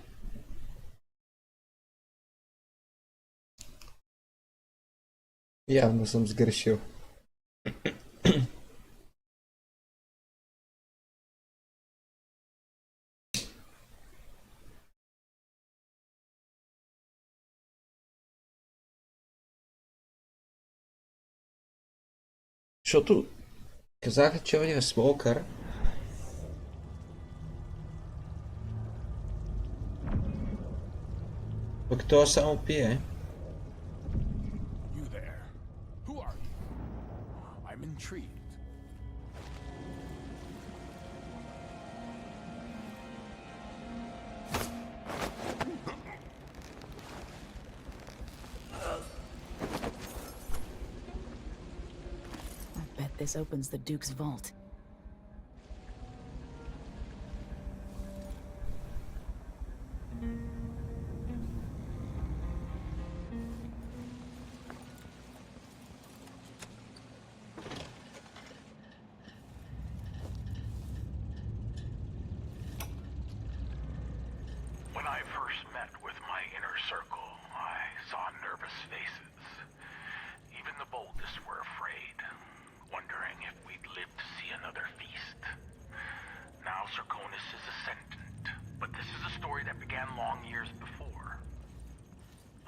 Явно съм сгрешил. Защото казаха, че е смокър. Пък той само пие. You there. Who are you? I'm intrigued. I bet this opens the Duke's vault. When I first met with my inner circle, I saw nervous faces. Even the boldest were afraid, wondering if we'd live to see another feast. Now Serconis is ascendant, but this is a story that began long years before.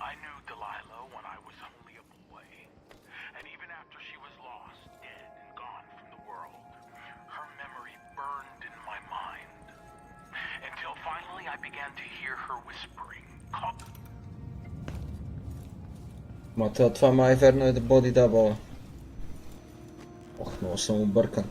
I knew Delilah when I was only a boy, and even after she was lost, dead and gone from the world, her memory burned in my mind. Until finally I began to hear her whispering, Ма това май верно е да боди дабъл. Ох, много съм объркан.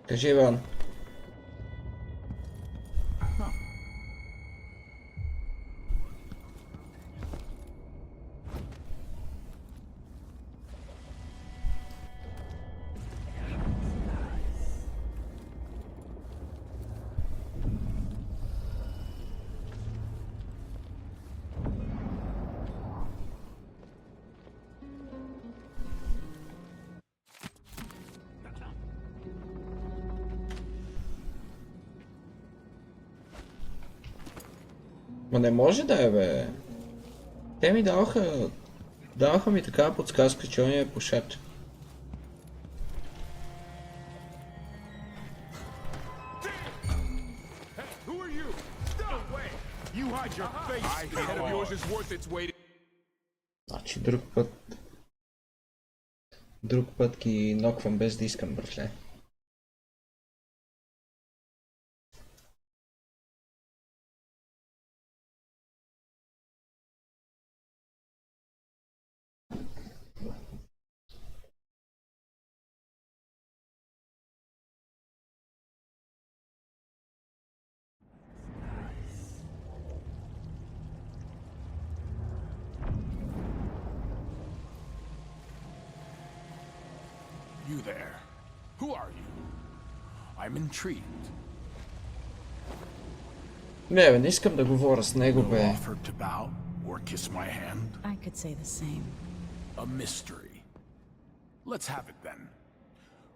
Кажи, Иван. Ма не може да е, бе. Те ми даваха ми такава подсказка, че он е пушач. Значи друг път Друг път ги ноквам без да искам, братле. You there. Who are you? I'm intrigued. Не, бе, не искам да говоря с него, No бе. offer to bow or kiss my hand? I could say the same. A mystery. Let's have it then.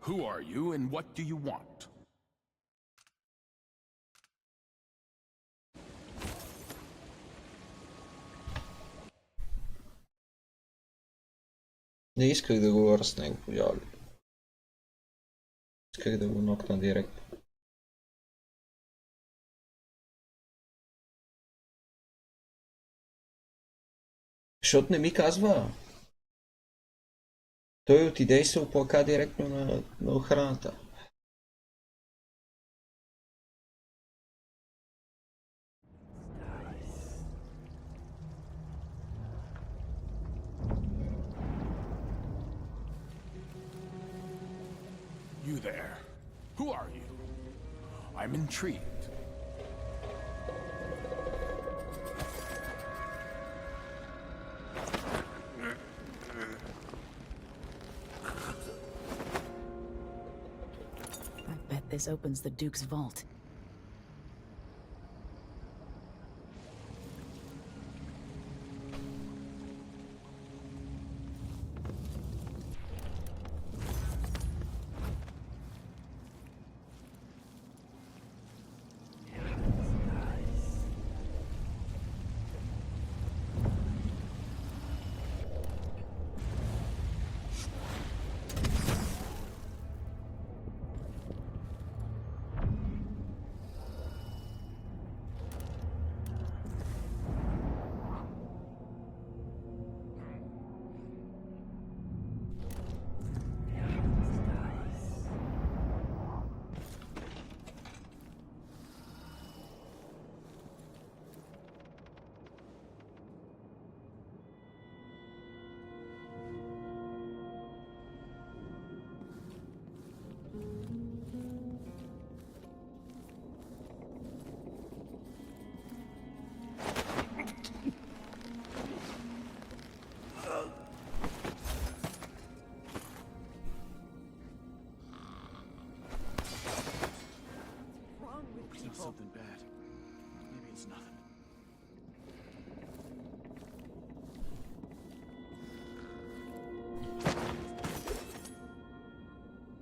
Who are you and what do you want? Не исках да говоря с него, пожалуй. Исках да го нокна директно. Защото не ми казва. Той отиде и се оплака директно на охраната. You there. Who are you? I'm intrigued. I bet this opens the Duke's vault. It's not something bad. Maybe it's nothing.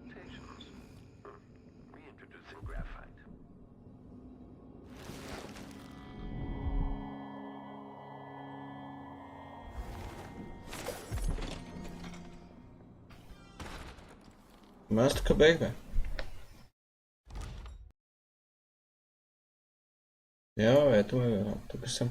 Mutations. Reintroducing graphite. Ама аз тук бех, бе. Ето ме, бе, тук съм.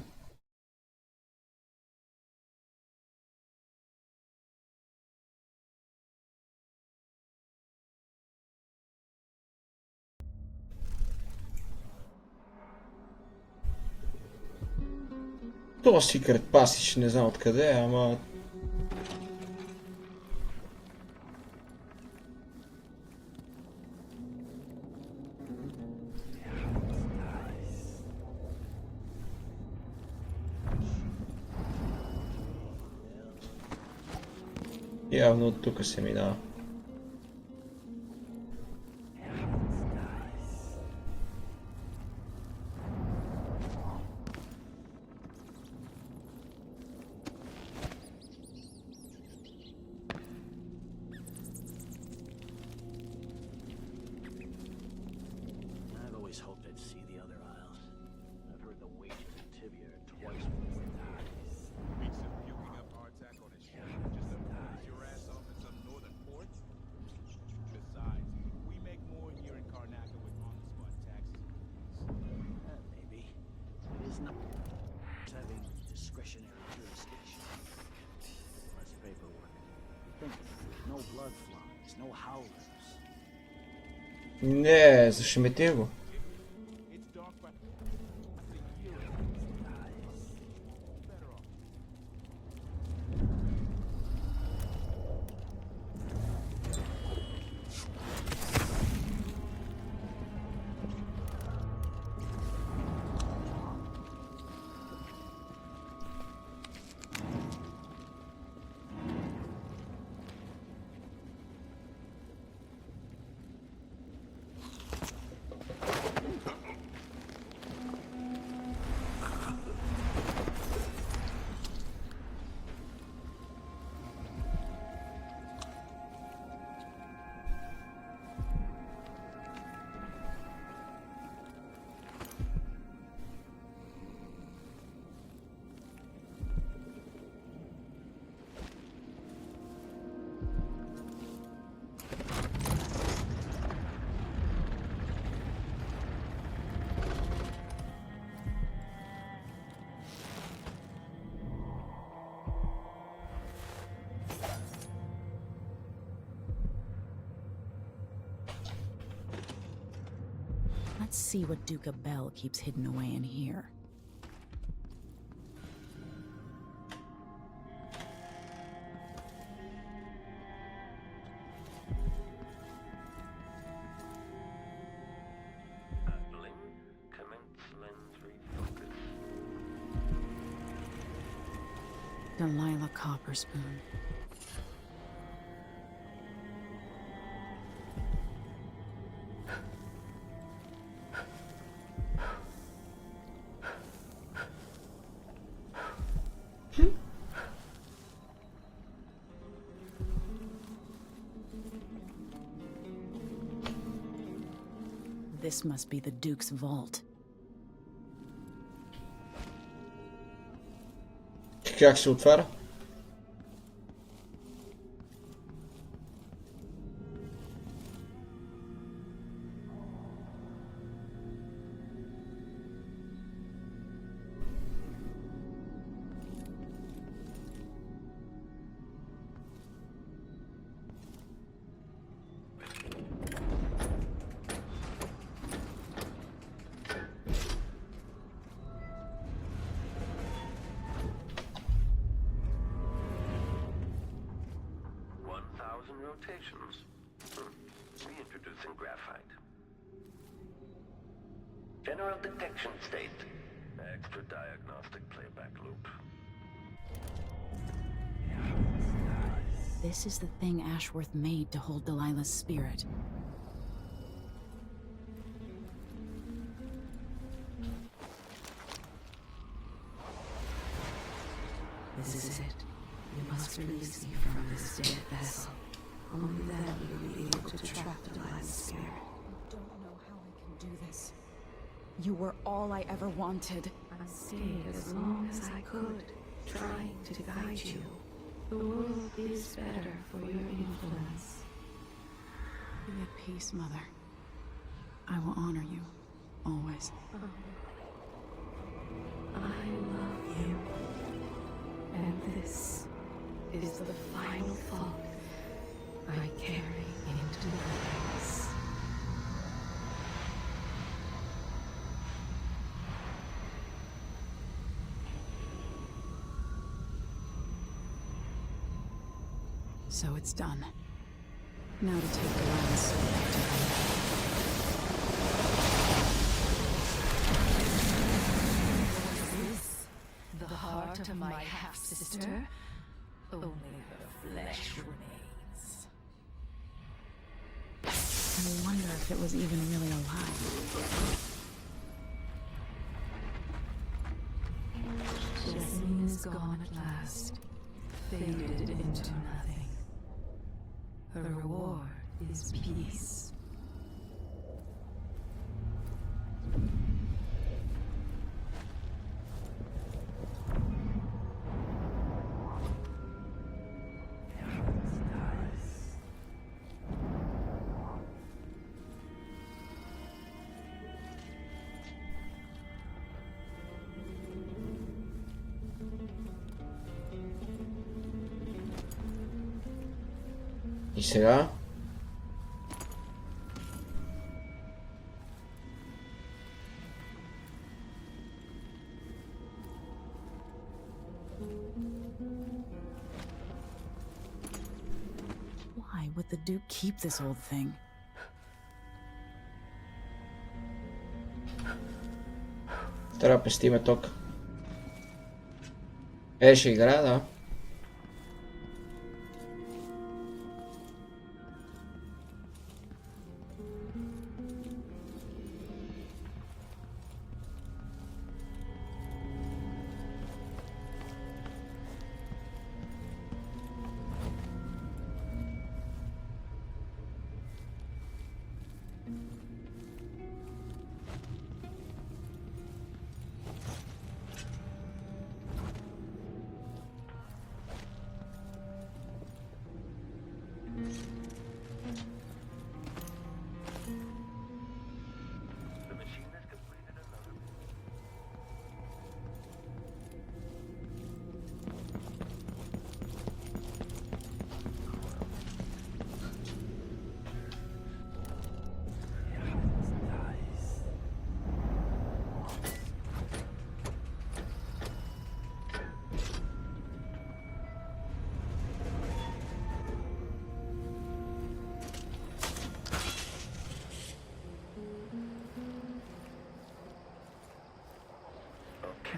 Това секрет пасич, не знам откъде, ама... Явно от тук се минава. I've always hoped I'd see the other aisles. I've heard the wages in Tibia are twice what they were. Weeks of puking up hardtack on his ship just to pass your ass off in some northern port? Besides, we make more here in Karnaca with on-the-spot taxes. Maybe. It is not having discretionary jurisdiction. Less paperwork. think. No blood flies, no howlers. Не, зашемети го. Let's see what Duke Bell keeps hidden away in here. Delilah Copperspoon. This must be the Duke's vault. Как се отваря? Rotations. Reintroducing graphite. General detection state. Extra diagnostic playback loop. This is the thing Ashworth made to hold Delilah's spirit. This is it. You must release me from this dead vessel. Only then will you be able to trap Delilah's spirit. I don't know how I can do this. You were all I ever wanted. I stayed as long as I could, trying to guide you. The world is better for your influence. Be at peace, Mother. I will honor you, always. I love you. And this is the final thought I carry into darkness. So it's done. Now to take the last soul back to her. Is this the heart of my half-sister? Only her flesh remains. I wonder if it was even really alive. Destiny is gone at last, faded into nothing. Her reward is peace. И сега? Why would the Duke keep this old thing? Трябва да пестиме ток. Ще игра, да.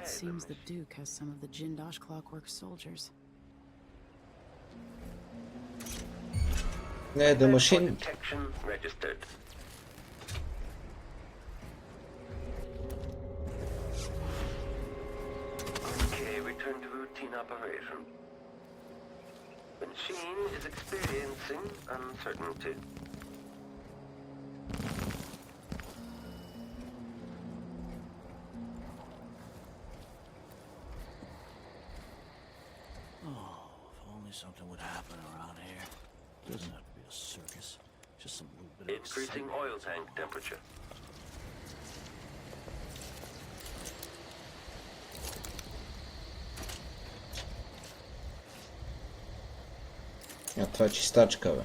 It seems the Duke has some of the Jindosh Clockwork soldiers. Не, the machine. Detection registered. Okay, return to routine operation. The machine is experiencing uncertainty. Oh, if only something would happen around here. Doesn't have to be a circus. Just some little bit of Increasing oil tank temperature. А това е чистачка, бе.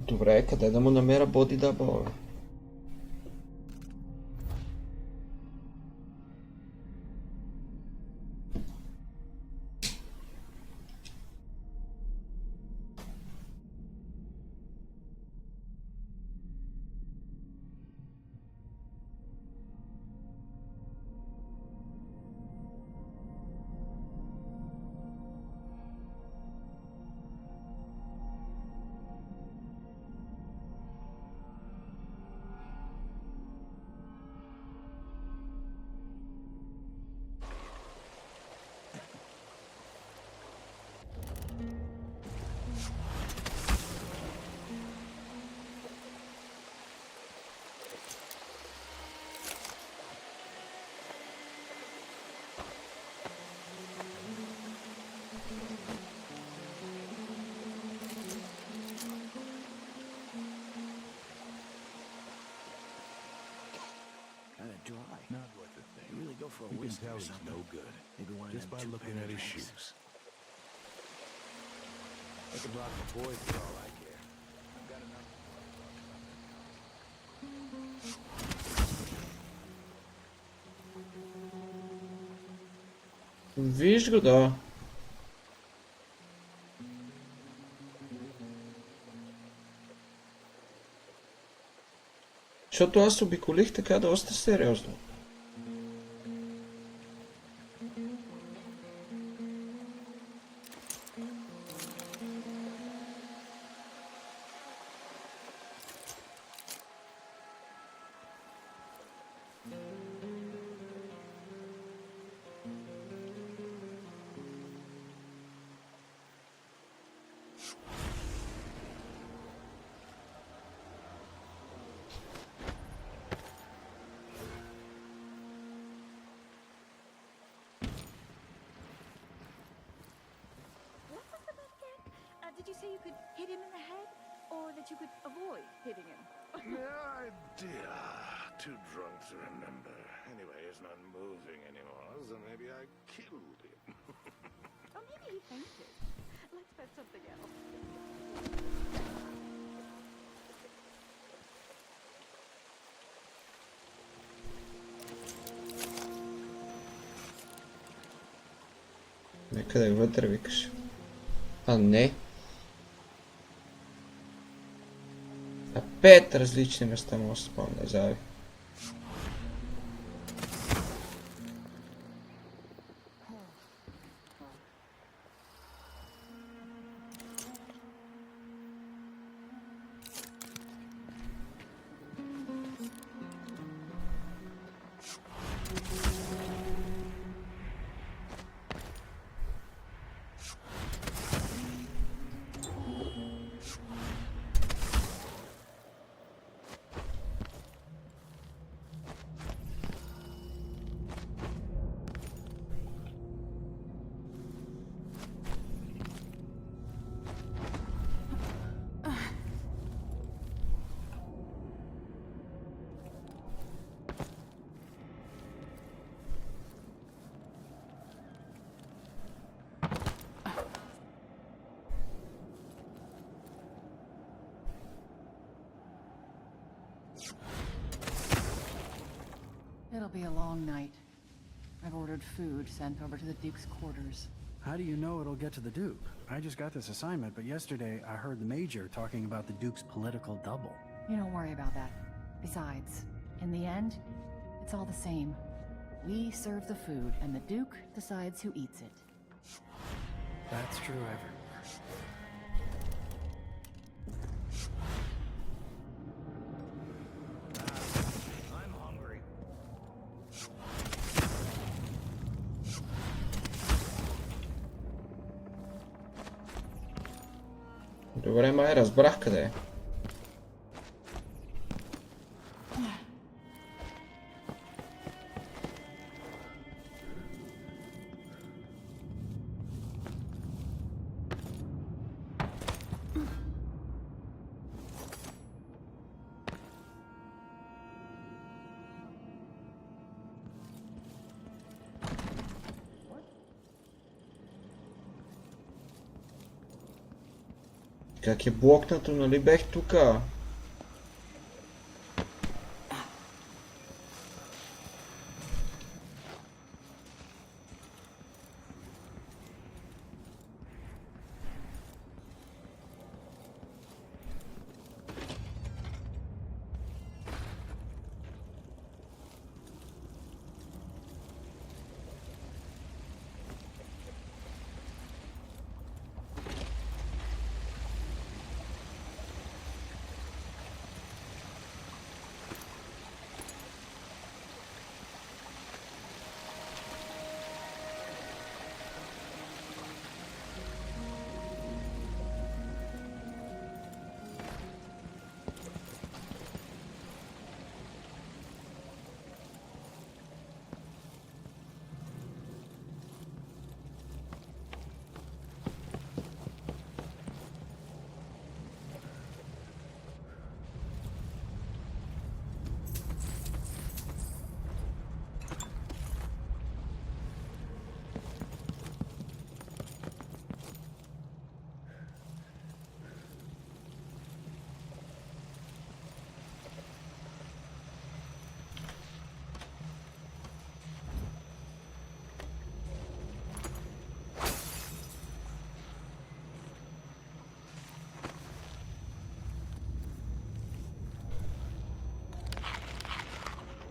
Добре, къде да му намеря боди дабъл, бе? Dry. Not worth a thing. You really go for a You can whiskey tell or he's something. no good. Maybe one of Just them by looking two-penny at his drinks. shoes. They can rock the boys for all I care. I've got enough. Виж го, да. Защото аз обиколих така доста сериозно. hit him in the head, or that you could avoid hitting him? No idea. Too drunk to remember. Anyway, he's not moving anymore, so maybe I killed him. Or maybe he fainted. Let's bet something else. Някъде вътре викаш. А не. На 5 различни места може да се спомня, зави. It'll be a long night. I've ordered food sent over to the Duke's quarters. How do you know it'll get to the Duke? I just got this assignment, but yesterday I heard the Major talking about the Duke's political double. You don't worry about that. Besides, in the end, it's all the same. We serve the food, and the Duke decides who eats it. That's true everywhere. I'm hungry. Добре, май разбрах къде е. Как е блокнато, нали бех тука?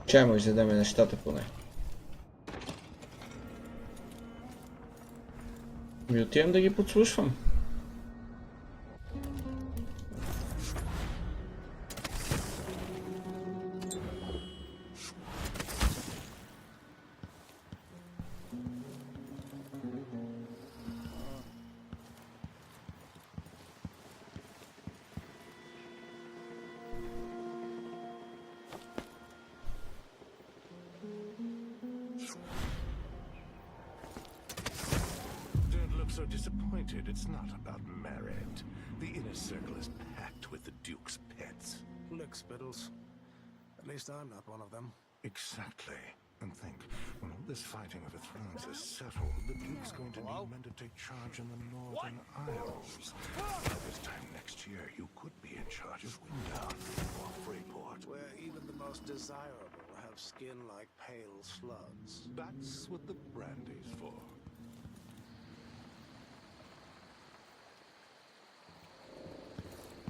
Чай му изядеме нещата поне. Ми отивам да ги подслушвам. So disappointed. It's not about merit. The inner fight with the Duke's pets. Lickspittles. At least I'm not one of them. Exactly. And think, when all this fighting over thrones is settled, the Duke's going to need men to take charge in the Northern Isles. By this time next year, you could be in charge of Winddown or Freeport. Where even the most desirable have skin like pale slugs. That's what the brandy's for.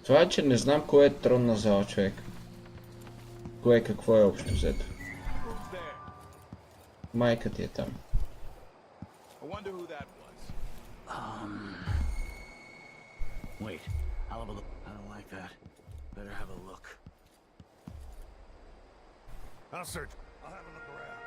Това е, че не знам кой е трон на зала, човек. Кое какво е общо взето. Майка ти е там. Wait, I'll have a look. I don't like that. Better have a look. I'll search. I'll have a look around.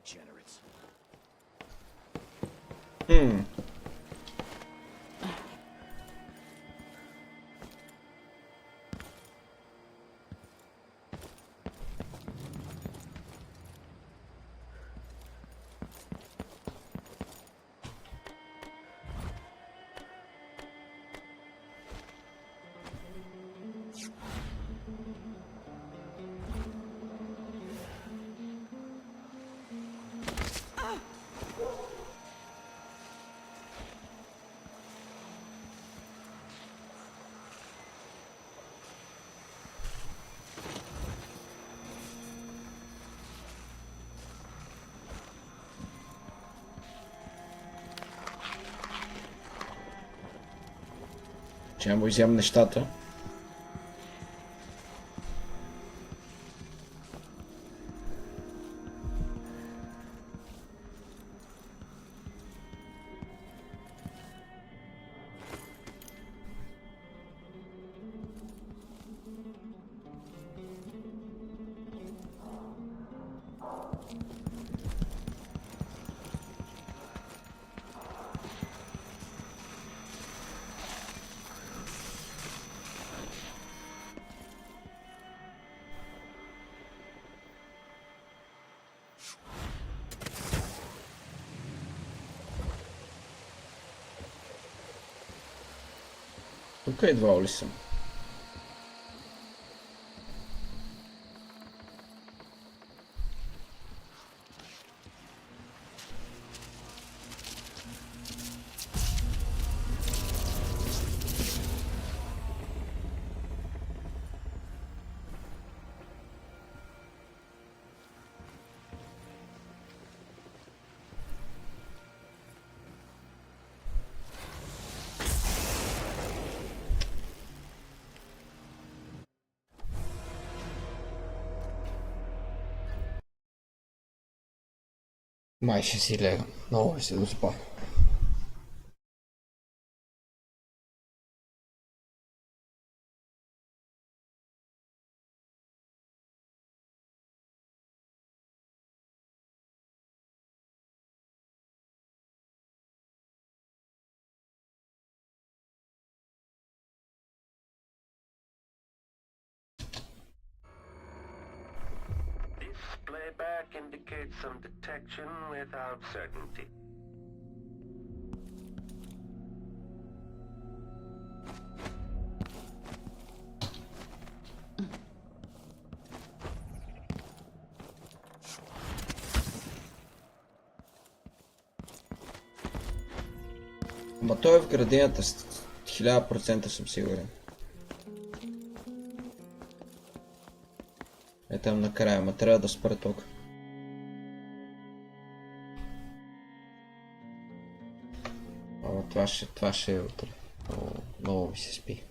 Degenerates. Че му изям нещата. Тук едва ли съм. Май ще си легам. Много се доспа. Playback indicates some detection without certainty. Ма той е в градината, 1000% съм сигурен. Е там накрая, ма трябва да спра тук. Ама това ще е утре. Много ми се спи.